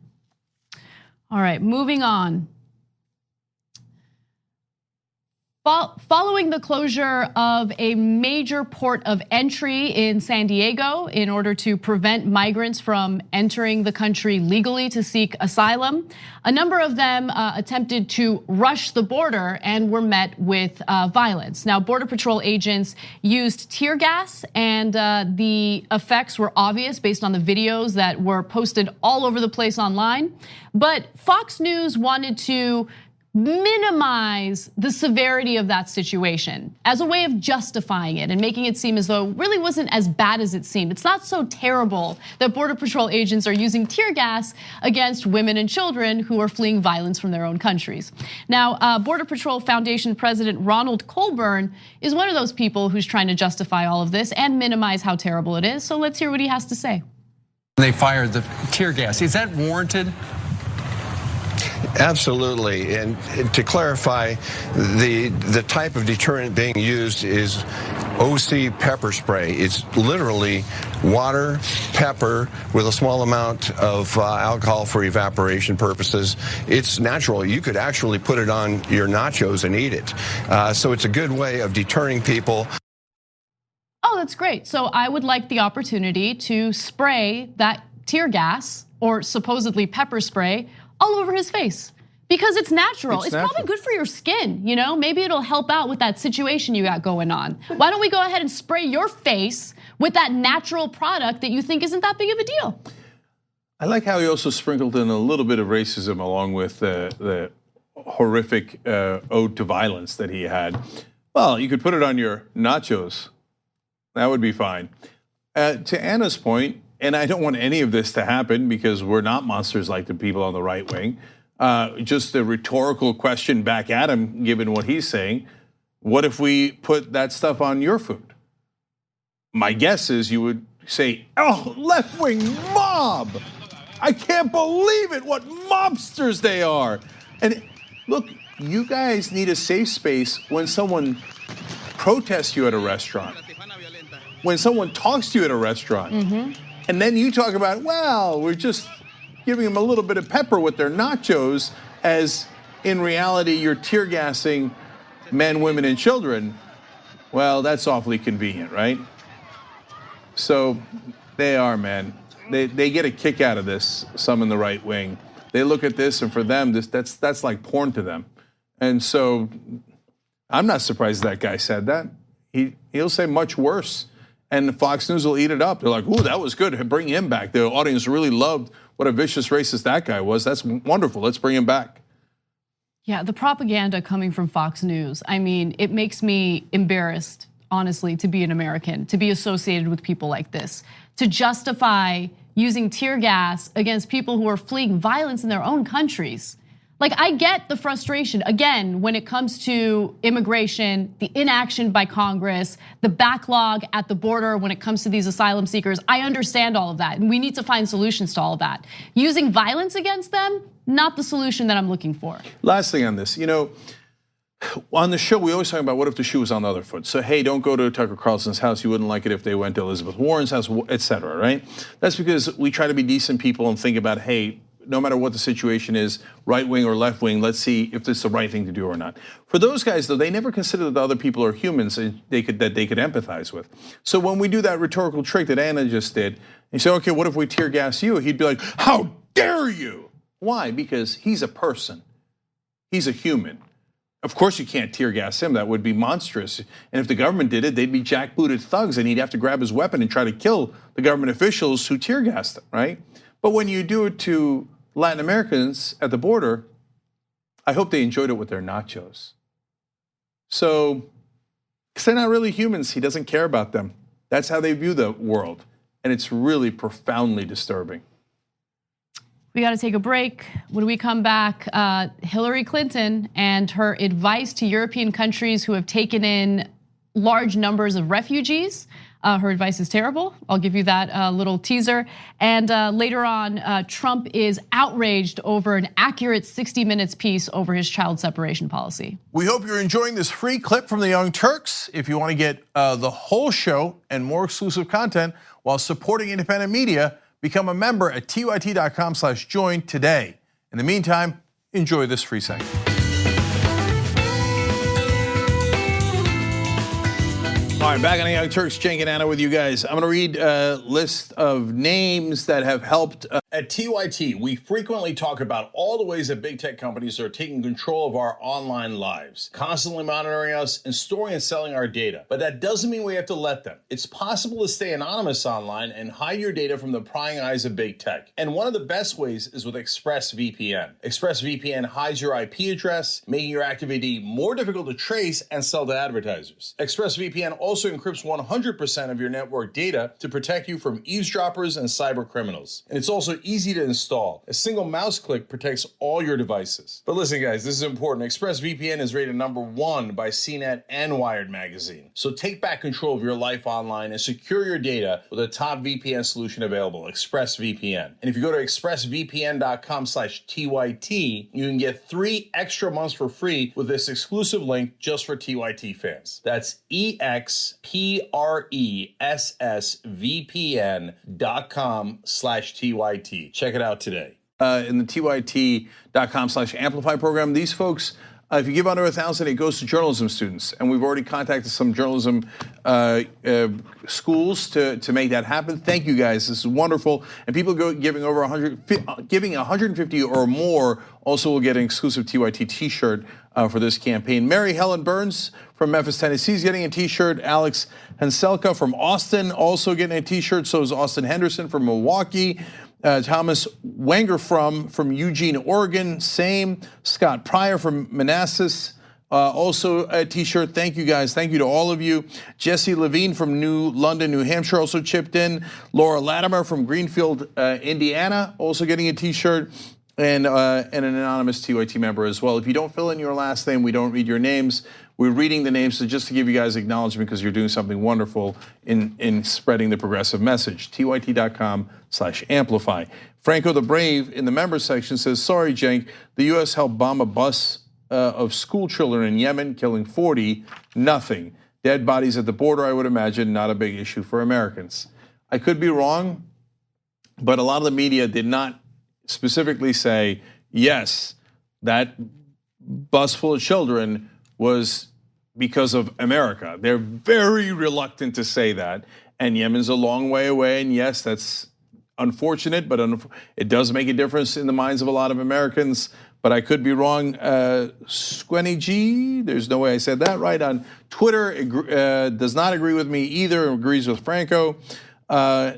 B: All right, moving on. Following the closure of a major port of entry in San Diego in order to prevent migrants from entering the country legally to seek asylum, a number of them attempted to rush the border and were met with violence. Now, Border Patrol agents used tear gas, and the effects were obvious based on the videos that were posted all over the place online. But Fox News wanted to minimize the severity of that situation as a way of justifying it and making it seem as though it really wasn't as bad as it seemed. It's not so terrible that Border Patrol agents are using tear gas against women and children who are fleeing violence from their own countries. Now, Border Patrol Foundation President Ronald Colburn is one of those people who's trying to justify all of this and minimize how terrible it is. So let's hear what he has to say.
E: They fired the tear gas. Is that warranted?
F: Absolutely, and to clarify, the type of deterrent being used is OC pepper spray. It's literally water, pepper, with a small amount of alcohol for evaporation purposes. It's natural. You could actually put it on your nachos and eat it. So it's a good way of deterring people.
B: Oh, that's great. So I would like the opportunity to spray that tear gas or supposedly pepper spray all over his face, because it's natural. It's probably good for your skin, you know? Maybe it'll help out with that situation you got going on. Why don't we go ahead and spray your face with that natural product that you think isn't that big of a deal?
A: I like how he also sprinkled in a little bit of racism along with the horrific ode to violence that he had. Well, you could put it on your nachos. That would be fine. To Anna's point, and I don't want any of this to happen because we're not monsters like the people on the right wing. Just a rhetorical question back at him, given what he's saying. What if we put that stuff on your food? My guess is you would say, oh, left-wing mob. I can't believe it, what mobsters they are. And look, you guys need a safe space when someone protests you at a restaurant, when someone talks to you at a restaurant. And then you talk about, well, we're just giving them a little bit of pepper with their nachos, as in reality, you're tear gassing men, women, and children. Well, that's awfully convenient, right? So they are, man. They get a kick out of this, some in the right wing. They look at this, and for them, that's like porn to them. And so I'm not surprised that guy said that. He'll say much worse. And Fox News will eat it up. They're like, ooh, that was good. Bring him back. The audience really loved what a vicious racist that guy was. That's wonderful. Let's bring him back.
B: Yeah, the propaganda coming from Fox News, I mean, it makes me embarrassed, honestly, to be an American, to be associated with people like this, to justify using tear gas against people who are fleeing violence in their own countries. Like, I get the frustration, again, when it comes to immigration, the inaction by Congress, the backlog at the border when it comes to these asylum seekers. I understand all of that, and we need to find solutions to all of that. Using violence against them, not the solution that I'm looking for.
A: Last thing on this, you know, on the show, we always talk about what if the shoe was on the other foot. So, hey, don't go to Tucker Carlson's house. You wouldn't like it if they went to Elizabeth Warren's house, et cetera, right? That's because we try to be decent people and think about, hey, no matter what the situation is, right wing or left wing, let's see if this is the right thing to do or not. For those guys, though, they never consider that other people are humans and that they could empathize with. So when we do that rhetorical trick that Anna just did, you say, okay, what if we tear gas you? He'd be like, how dare you? Why? Because he's a person. He's a human. Of course you can't tear gas him. That would be monstrous. And if the government did it, they'd be jackbooted thugs and he'd have to grab his weapon and try to kill the government officials who tear gassed him, right? But when you do it to Latin Americans at the border, I hope they enjoyed it with their nachos. So, because they're not really humans, he doesn't care about them. That's how they view the world. And it's really profoundly disturbing.
B: We got to take a break. When we come back, Hillary Clinton and her advice to European countries who have taken in large numbers of refugees. Her advice is terrible. I'll give you that little teaser. And later on, Trump is outraged over an accurate 60 Minutes piece over his child separation policy.
A: We hope you're enjoying this free clip from the Young Turks. If you want to get the whole show and more exclusive content while supporting independent media, become a member at tyt.com/join today. In the meantime, enjoy this free segment. All right, back on the Young Turks, Cenk and Anna with you guys. I'm going to read a list of names that have helped. At TYT, we frequently talk about all the ways that big tech companies are taking control of our online lives, constantly monitoring us and storing and selling our data. But that doesn't mean we have to let them. It's possible to stay anonymous online and hide your data from the prying eyes of big tech. And one of the best ways is with ExpressVPN. ExpressVPN hides your IP address, making your activity more difficult to trace and sell to advertisers. ExpressVPN also encrypts 100% of your network data to protect you from eavesdroppers and cyber criminals. And it's also easy to install. A single mouse click protects all your devices. But listen, guys, this is important. ExpressVPN is rated #1 by CNET and Wired magazine. So take back control of your life online and secure your data with a top VPN solution available, ExpressVPN. And if you go to expressvpn.com/TYT, you can get 3 extra months for free with this exclusive link just for TYT fans. That's expressvpn.com/TYT. Check it out today. In the tyt.com/amplify program, these folks, if you give under 1,000, it goes to journalism students. And we've already contacted some journalism schools to make that happen. Thank you guys, this is wonderful. And people giving over 150 or more also will get an exclusive TYT t-shirt for this campaign. Mary Helen Burns from Memphis, Tennessee is getting a t-shirt. Alex Henselka from Austin also getting a t-shirt. So is Austin Henderson from Milwaukee. Thomas Wenger from Eugene, Oregon, same. Scott Pryor from Manassas, also a t-shirt. Thank you guys, thank you to all of you. Jesse Levine from New London, New Hampshire also chipped in. Laura Latimer from Greenfield, Indiana, also getting a t-shirt. And an anonymous TYT member as well. If you don't fill in your last name, we don't read your names. We're reading the names just to give you guys acknowledgement because you're doing something wonderful in spreading the progressive message. tyt.com/amplify. Franco the Brave in the members section says, sorry, Cenk, the US helped bomb a bus of school children in Yemen, killing 40, nothing. Dead bodies at the border, I would imagine, not a big issue for Americans. I could be wrong, but a lot of the media did not specifically say, yes, that bus full of children was because of America. They're very reluctant to say that. And Yemen's a long way away. And yes, that's unfortunate, but it does make a difference in the minds of a lot of Americans. But I could be wrong. Squenny G, there's no way I said that right, on Twitter, does not agree with me either, agrees with Franco.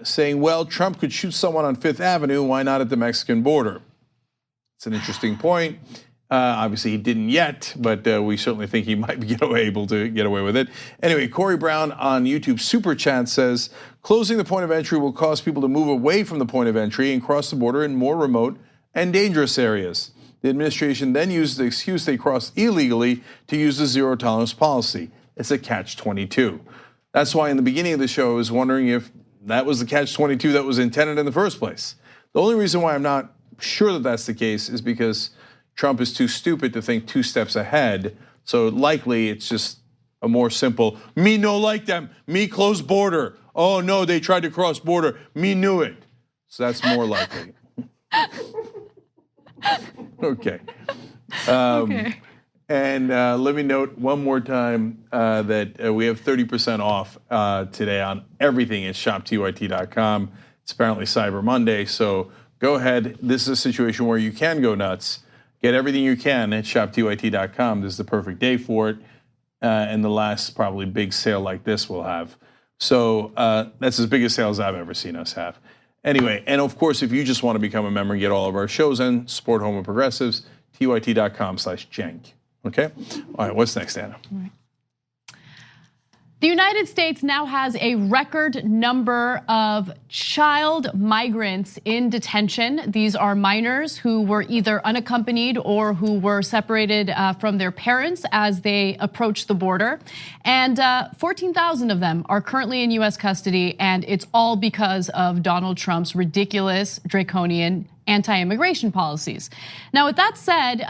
A: Saying, well, Trump could shoot someone on Fifth Avenue, why not at the Mexican border? It's an interesting point. Obviously, he didn't yet, but we certainly think he might be able to get away with it. Anyway, Corey Brown on YouTube Super Chat says, closing the point of entry will cause people to move away from the point of entry and cross the border in more remote and dangerous areas. The administration then used the excuse they crossed illegally to use the zero tolerance policy. It's a catch-22. That's why in the beginning of the show, I was wondering if that was the catch-22 that was intended in the first place. The only reason why I'm not sure that that's the case is because Trump is too stupid to think 2 steps ahead. So likely it's just a more simple, me no like them, me close border. Oh no, they tried to cross border, me knew it. So that's more likely. Okay.
B: Okay.
A: And let me note one more time that we have 30% off today on everything at shoptyt.com. It's apparently Cyber Monday, so go ahead. This is a situation where you can go nuts. get everything you can at shoptyt.com. This is the perfect day for it, and the last probably big sale like this we'll have. So that's as big a sale as I've ever seen us have. Anyway, and of course, if you just want to become a member and get all of our shows and support Home of Progressives, tyt.com/Cenk. Okay? All right, what's next, Anna?
B: The United States now has a record number of child migrants in detention. These are minors who were either unaccompanied or who were separated from their parents as they approached the border. And 14,000 of them are currently in US custody, and it's all because of Donald Trump's ridiculous, draconian anti-immigration policies. Now, with that said,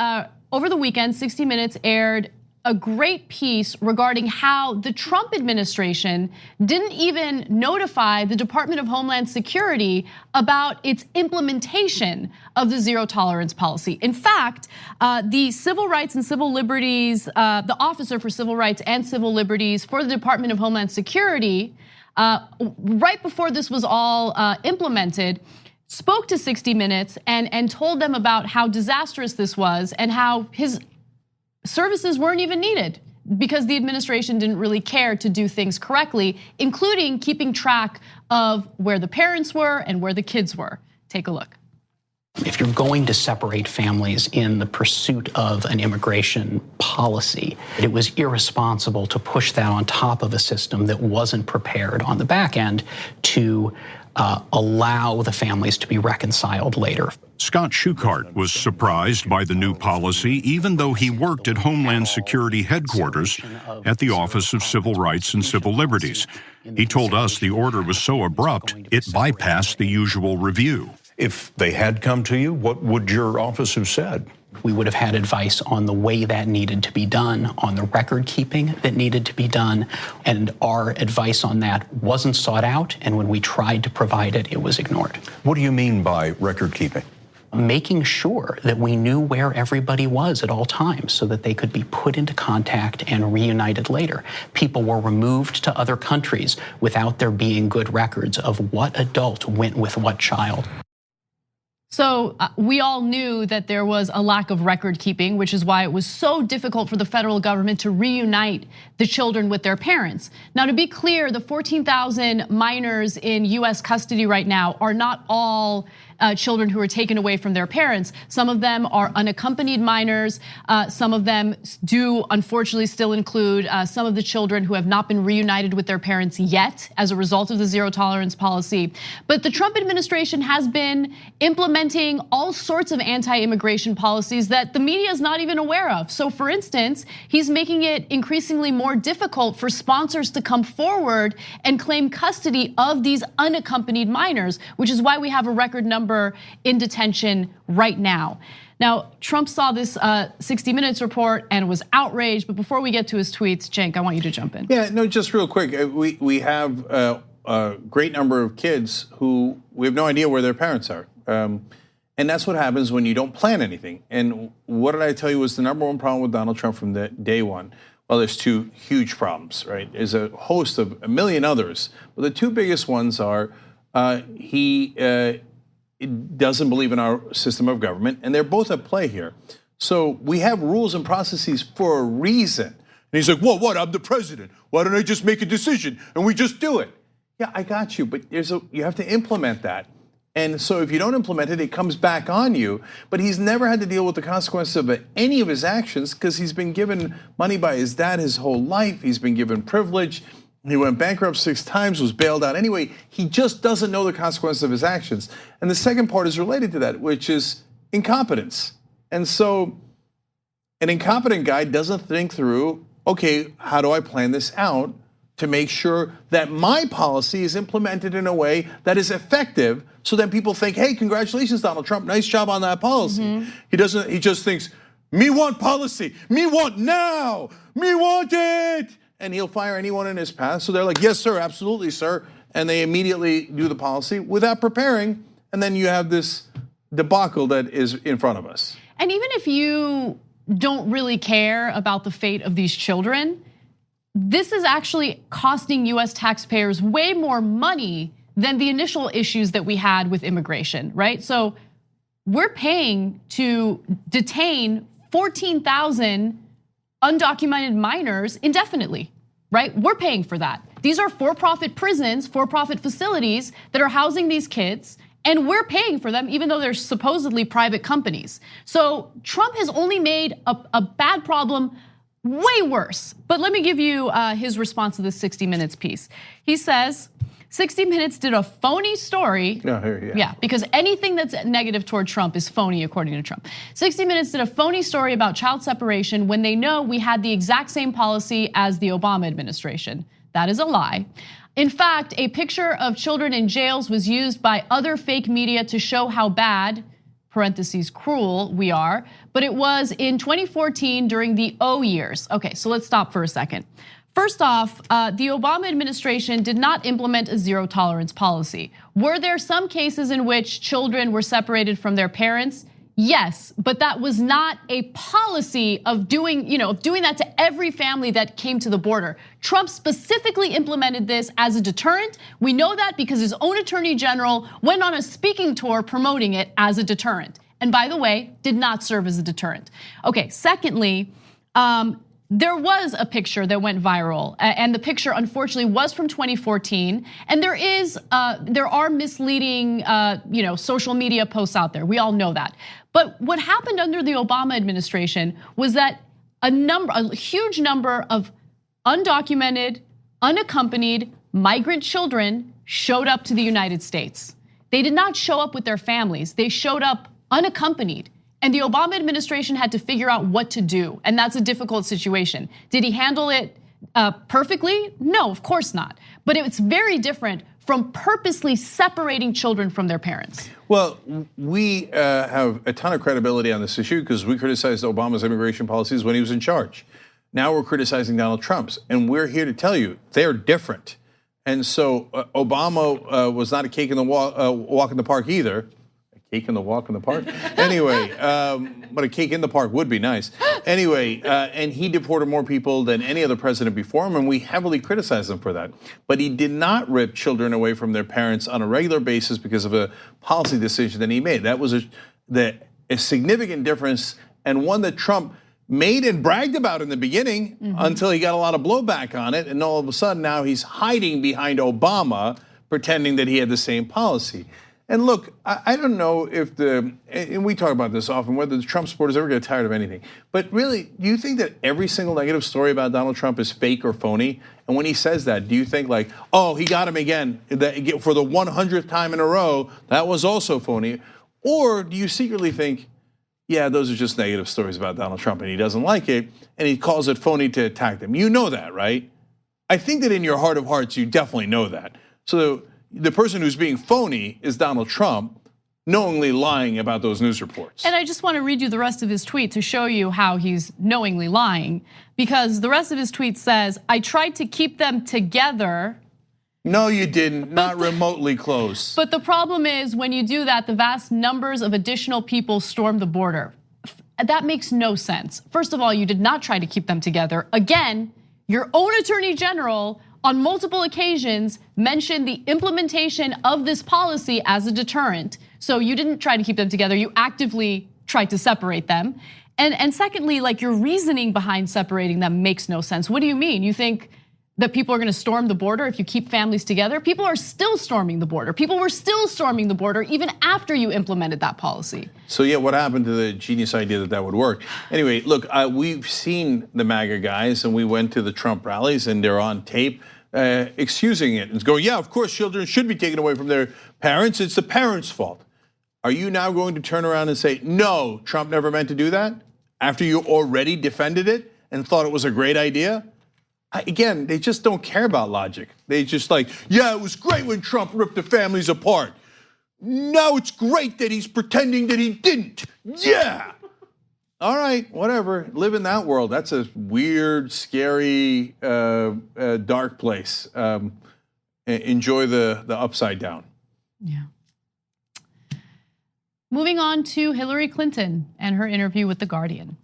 B: over the weekend, 60 Minutes aired a great piece regarding how the Trump administration didn't even notify the Department of Homeland Security about its implementation of the zero tolerance policy. In fact, the Civil Rights and Civil Liberties, the Officer for Civil Rights and Civil Liberties for the Department of Homeland Security, right before this was all implemented, spoke to 60 Minutes and told them about how disastrous this was and how his services weren't even needed because the administration didn't really care to do things correctly, including keeping track of where the parents were and where the kids were. Take a look.
G: If you're going to separate families in the pursuit of an immigration policy, it was irresponsible to push that on top of a system that wasn't prepared on the back end to allow the families to be reconciled later.
H: Scott Shukart was surprised by the new policy, even though he worked at Homeland Security headquarters at the Office of Civil Rights and Civil Liberties. He told us the order was so abrupt, it bypassed the usual review.
I: If they had come to you, what would your office have said?
G: We would have had advice on the way that needed to be done, on the record keeping that needed to be done, and our advice on that wasn't sought out, and when we tried to provide it, it was ignored.
I: What do you mean by record keeping?
G: Making sure that we knew where everybody was at all times so that they could be put into contact and reunited later. People were removed to other countries without there being good records of what adult went with what child.
B: So we all knew that there was a lack of record keeping, which is why it was so difficult for the federal government to reunite the children with their parents. Now, to be clear, the 14,000 minors in US custody right now are not all children who are taken away from their parents. Some of them are unaccompanied minors. Some of them do unfortunately still include some of the children who have not been reunited with their parents yet as a result of the zero tolerance policy. But the Trump administration has been implementing all sorts of anti-immigration policies that the media is not even aware of. So for instance, he's making it increasingly more difficult for sponsors to come forward and claim custody of these unaccompanied minors, which is why we have a record number in detention right now. Now, Trump saw this 60 Minutes report and was outraged, but before we get to his tweets, Cenk, I want you to jump in.
A: Yeah, no, just real quick. We have a great number of kids who we have no idea where their parents are. And that's what happens when you don't plan anything. And what did I tell you was the number one problem with Donald Trump from the day one? Well, there's two huge problems, right? There's a host of a million others. But the two biggest ones are he doesn't believe in our system of government, and they're both at play here. So we have rules and processes for a reason. And he's like, "Well, what? I'm the president. Why don't I just make a decision and we just do it?" Yeah, I got you, but you have to implement that. And so if you don't implement it, it comes back on you. But he's never had to deal with the consequences of any of his actions because he's been given money by his dad his whole life. He's been given privilege. He went bankrupt 6 times, was bailed out anyway. He just doesn't know the consequences of his actions. And the second part is related to that, which is incompetence. And so an incompetent guy doesn't think through, okay, how do I plan this out to make sure that my policy is implemented in a way that is effective so that people think, hey, congratulations, Donald Trump, nice job on that policy. Mm-hmm. He just thinks, me want policy, me want now, me want it. And he'll fire anyone in his path. So they're like, yes, sir, absolutely, sir. And they immediately do the policy without preparing. And then you have this debacle that is in front of us.
B: And even if you don't really care about the fate of these children, this is actually costing US taxpayers way more money than the initial issues that we had with immigration, right? So we're paying to detain 14,000 undocumented minors indefinitely, right? We're paying for that. These are for-profit prisons, for-profit facilities that are housing these kids, and we're paying for them even though they're supposedly private companies. So Trump has only made a bad problem way worse. But let me give you his response to the 60 Minutes piece. He says, 60 Minutes did a phony story. Yeah, because anything that's negative toward Trump is phony, according to Trump. 60 Minutes did a phony story about child separation when they know we had the exact same policy as the Obama administration. That is a lie. In fact, a picture of children in jails was used by other fake media to show how bad, parentheses, cruel we are, but it was in 2014 during the O years. Okay, so let's stop for a second. First off, the Obama administration did not implement a zero tolerance policy. Were there some cases in which children were separated from their parents? Yes, but that was not a policy of doing that to every family that came to the border. Trump specifically implemented this as a deterrent. We know that because his own attorney general went on a speaking tour promoting it as a deterrent. And by the way, did not serve as a deterrent. Okay, secondly, there was a picture that went viral, and the picture unfortunately was from 2014. And there are misleading, social media posts out there. We all know that. But what happened under the Obama administration was that a huge number of undocumented, unaccompanied migrant children showed up to the United States. They did not show up with their families. They showed up unaccompanied. And the Obama administration had to figure out what to do. And that's a difficult situation. Did he handle it perfectly? No, of course not. But it's very different from purposely separating children from their parents.
A: Well, we have a ton of credibility on this issue because we criticized Obama's immigration policies when he was in charge. Now we're criticizing Donald Trump's, and we're here to tell you they're different. And so Obama was not a cake in the walk in the park either. Cake in the walk in the park? Anyway, but a cake in the park would be nice. Anyway, and he deported more people than any other president before him, and we heavily criticize him for that. But he did not rip children away from their parents on a regular basis because of a policy decision that he made. That was a significant difference, and one that Trump made and bragged about in the beginning until he got a lot of blowback on it, and all of a sudden now he's hiding behind Obama, pretending that he had the same policy. And look, I don't know if and we talk about this often, whether the Trump supporters ever get tired of anything. But really, do you think that every single negative story about Donald Trump is fake or phony? And when he says that, do you think like, oh, he got him again for the 100th time in a row, that was also phony? Or do you secretly think, yeah, those are just negative stories about Donald Trump and he doesn't like it, and he calls it phony to attack them? You know that, right? I think that in your heart of hearts, you definitely know that. So the person who's being phony is Donald Trump, knowingly lying about those news reports.
B: And I just want to read you the rest of his tweet to show you how he's knowingly lying, because the rest of his tweet says, I tried to keep them together.
A: No, you didn't, not remotely close.
B: But the problem is when you do that, the vast numbers of additional people storm the border. That makes no sense. First of all, you did not try to keep them together. Again, your own attorney general on multiple occasions mentioned the implementation of this policy as a deterrent. So you didn't try to keep them together, you actively tried to separate them. And secondly, like your reasoning behind separating them makes no sense. What do you mean? You think that people are gonna storm the border if you keep families together? People are still storming the border. People were still storming the border even after you implemented that policy.
A: So yeah, what happened to the genius idea that would work? Anyway, look, we've seen the MAGA guys and we went to the Trump rallies and they're on tape excusing it and going, yeah, of course children should be taken away from their parents. It's the parents' fault. Are you now going to turn around and say, no, Trump never meant to do that? After you already defended it and thought it was a great idea? Again, they just don't care about logic. They just like, yeah, it was great when Trump ripped the families apart. Now it's great that he's pretending that he didn't. Yeah. All right, whatever. Live in that world. That's a weird, scary, dark place. Enjoy the upside down.
B: Yeah. Moving on to Hillary Clinton and her interview with The Guardian.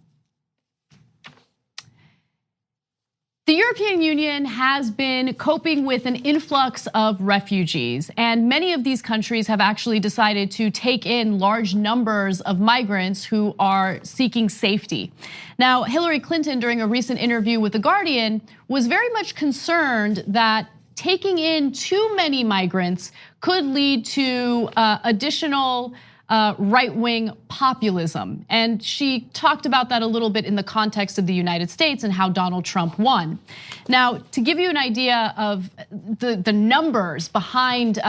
B: The The European Union has been coping with an influx of refugees, and many of these countries have actually decided to take in large numbers of migrants who are seeking safety. Now, Hillary Clinton, during a recent interview with The Guardian, was very much concerned that taking in too many migrants could lead to additional right-wing populism. And she talked about that a little bit in the context of the United States and how Donald Trump won. Now, to give you an idea of the numbers behind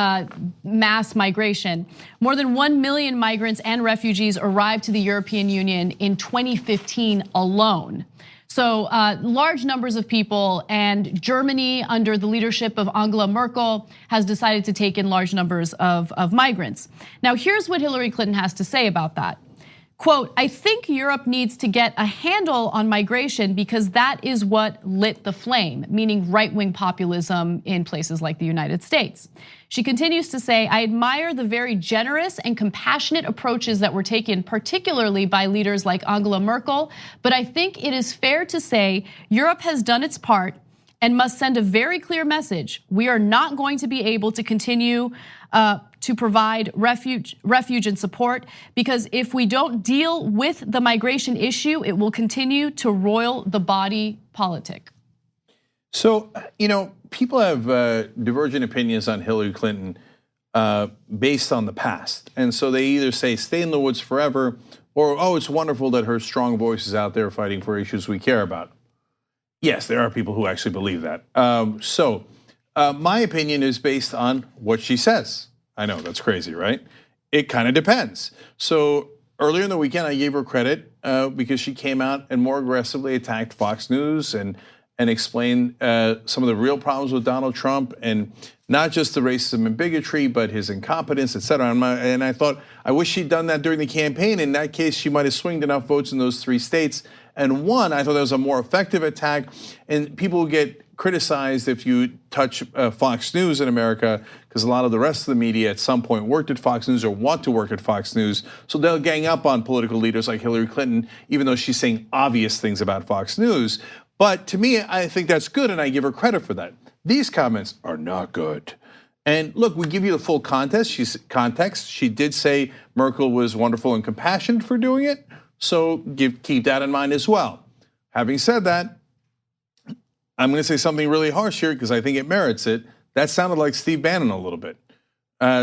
B: mass migration, more than 1 million migrants and refugees arrived to the European Union in 2015 alone. So large numbers of people, and Germany, under the leadership of Angela Merkel, has decided to take in large numbers of migrants. Now, here's what Hillary Clinton has to say about that. Quote, I think Europe needs to get a handle on migration because that is what lit the flame, meaning right-wing populism in places like the United States. She continues to say, I admire the very generous and compassionate approaches that were taken, particularly by leaders like Angela Merkel, but I think it is fair to say Europe has done its part and must send a very clear message. We are not going to be able to continue to provide refuge and support, because if we don't deal with the migration issue, it will continue to roil the body politic.
A: So, people have divergent opinions on Hillary Clinton based on the past. And so they either say stay in the woods forever, or, oh, it's wonderful that her strong voice is out there fighting for issues we care about. Yes, there are people who actually believe that. My opinion is based on what she says. I know, that's crazy, right? It kind of depends. So earlier in the weekend, I gave her credit because she came out and more aggressively attacked Fox News and explained some of the real problems with Donald Trump, and not just the racism and bigotry, but his incompetence, et cetera. And I thought, I wish she'd done that during the campaign. In that case, she might have swinged enough votes in those 3 states and won. I thought that was a more effective attack, and people get criticized if you touch Fox News in America, because a lot of the rest of the media at some point worked at Fox News or want to work at Fox News. So they'll gang up on political leaders like Hillary Clinton, even though she's saying obvious things about Fox News. But to me, I think that's good, and I give her credit for that. These comments are not good. And look, we give you the full context. She did say Merkel was wonderful and compassionate for doing it. So keep that in mind as well. Having said that, I'm going to say something really harsh here because I think it merits it. That sounded like Steve Bannon a little bit.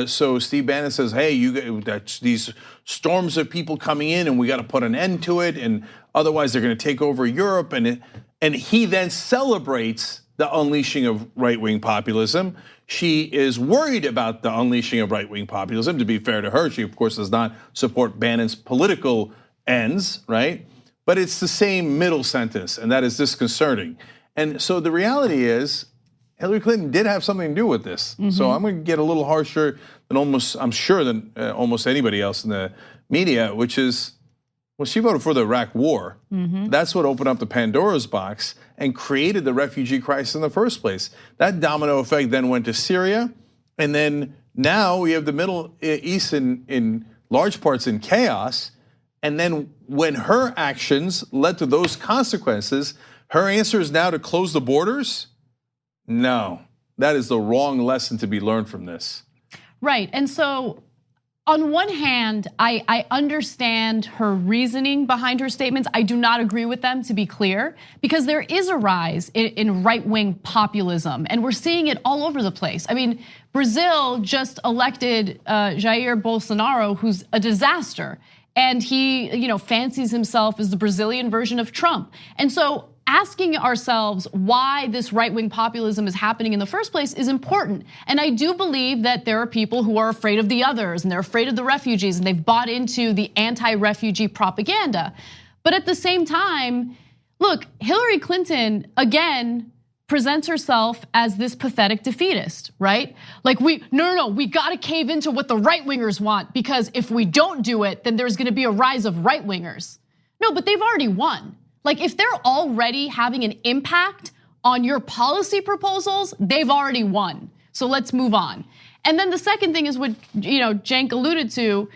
A: So Steve Bannon says, hey, that's these storms of people coming in and we got to put an end to it, and otherwise they're going to take over Europe. And he then celebrates the unleashing of right-wing populism. She is worried about the unleashing of right-wing populism. To be fair to her, she of course does not support Bannon's political ends, right? But it's the same middle sentence, and that is disconcerting. And so the reality is, Hillary Clinton did have something to do with this. So I'm going to get a little harsher than almost anybody else in the media, which is, well, she voted for the Iraq War. That's what opened up the Pandora's box and created the refugee crisis in the first place. That domino effect then went to Syria, and then now we have the Middle East in large parts in chaos. And then when her actions led to those consequences, her answer is now to close the borders? No, that is the wrong lesson to be learned from this.
B: Right, and so on one hand, I understand her reasoning behind her statements. I do not agree with them, to be clear, because there is a rise in right-wing populism, and we're seeing it all over the place. I mean, Brazil just elected Jair Bolsonaro, who's a disaster, and he, fancies himself as the Brazilian version of Trump. And so asking ourselves why this right-wing populism is happening in the first place is important. And I do believe that there are people who are afraid of the others, and they're afraid of the refugees, and they've bought into the anti-refugee propaganda. But at the same time, look, Hillary Clinton, again, presents herself as this pathetic defeatist, right? Like we gotta cave into what the right-wingers want, because if we don't do it, then there's gonna be a rise of right-wingers. No, but they've already won. Like if they're already having an impact on your policy proposals, they've already won. So let's move on. And then the second thing is what Cenk alluded to.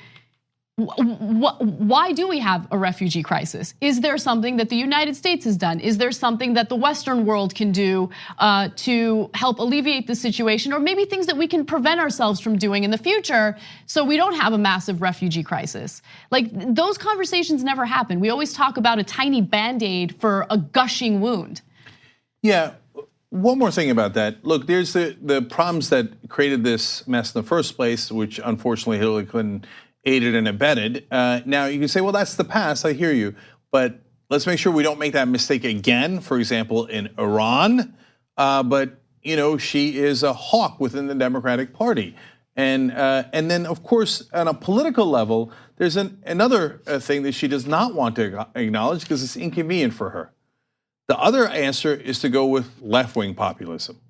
B: Why do we have a refugee crisis? Is there something that the United States has done? Is there something that the Western world can do to help alleviate the situation? Or maybe things that we can prevent ourselves from doing in the future so we don't have a massive refugee crisis? Like, those conversations never happen. We always talk about a tiny Band-Aid for a gushing wound.
A: Yeah, one more thing about that. Look, there's the problems that created this mess in the first place, which unfortunately Hillary Clinton aided and abetted. Now you can say, well, that's the past, I hear you. But let's make sure we don't make that mistake again, for example, in Iran. But she is a hawk within the Democratic Party. And then, of course, on a political level, there's another thing that she does not want to acknowledge because it's inconvenient for her. The other answer is to go with left-wing populism.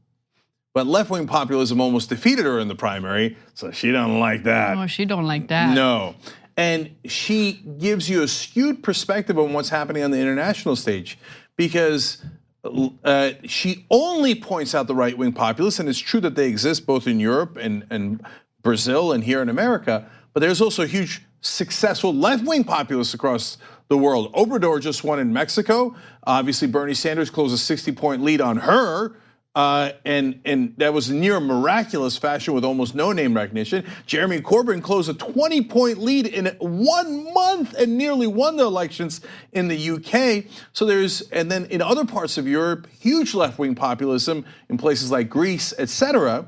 A: But left-wing populism almost defeated her in the primary, so she don't like that.
B: Oh, she don't like that.
A: No. And she gives you a skewed perspective on what's happening on the international stage because she only points out the right-wing populists, and it's true that they exist both in Europe and Brazil and here in America, but there's also huge successful left-wing populists across the world. Obrador just won in Mexico. Obviously, Bernie Sanders closed a 60-point lead on her. And that was near miraculous fashion with almost no name recognition. Jeremy Corbyn closed a 20-point lead in 1 month and nearly won the elections in the UK. So and then in other parts of Europe, huge left-wing populism in places like Greece, etc.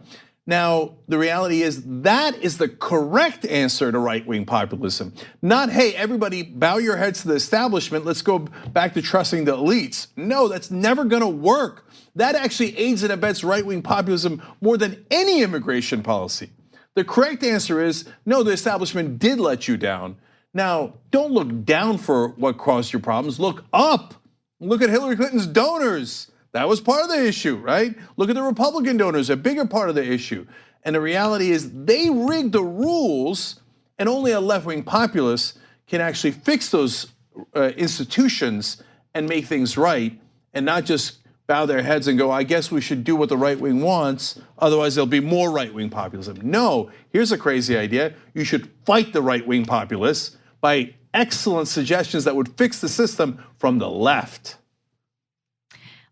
A: Now, the reality is that is the correct answer to right-wing populism. Not, hey, everybody bow your heads to the establishment, let's go back to trusting the elites. No, that's never gonna work. That actually aids and abets right-wing populism more than any immigration policy. The correct answer is, no, the establishment did let you down. Now, don't look down for what caused your problems, look up. Look at Hillary Clinton's donors. That was part of the issue, right? Look at the Republican donors, a bigger part of the issue. And the reality is they rigged the rules, and only a left-wing populist can actually fix those institutions and make things right, and not just bow their heads and go, I guess we should do what the right wing wants, otherwise there'll be more right-wing populism. No, here's a crazy idea. You should fight the right-wing populists by excellent suggestions that would fix the system from the left.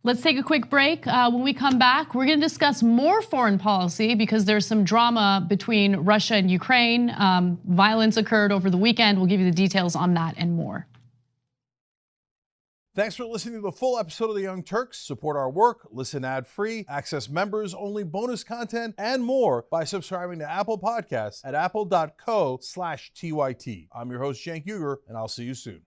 B: Let's take a quick break. When we come back, we're going to discuss more foreign policy because there's some drama between Russia and Ukraine. Violence occurred over the weekend. We'll give you the details on that and more.
A: Thanks for listening to the full episode of The Young Turks. Support our work, listen ad-free, access members-only bonus content, and more by subscribing to Apple Podcasts at apple.co/TYT. I'm your host, Cenk Uygur, and I'll see you soon.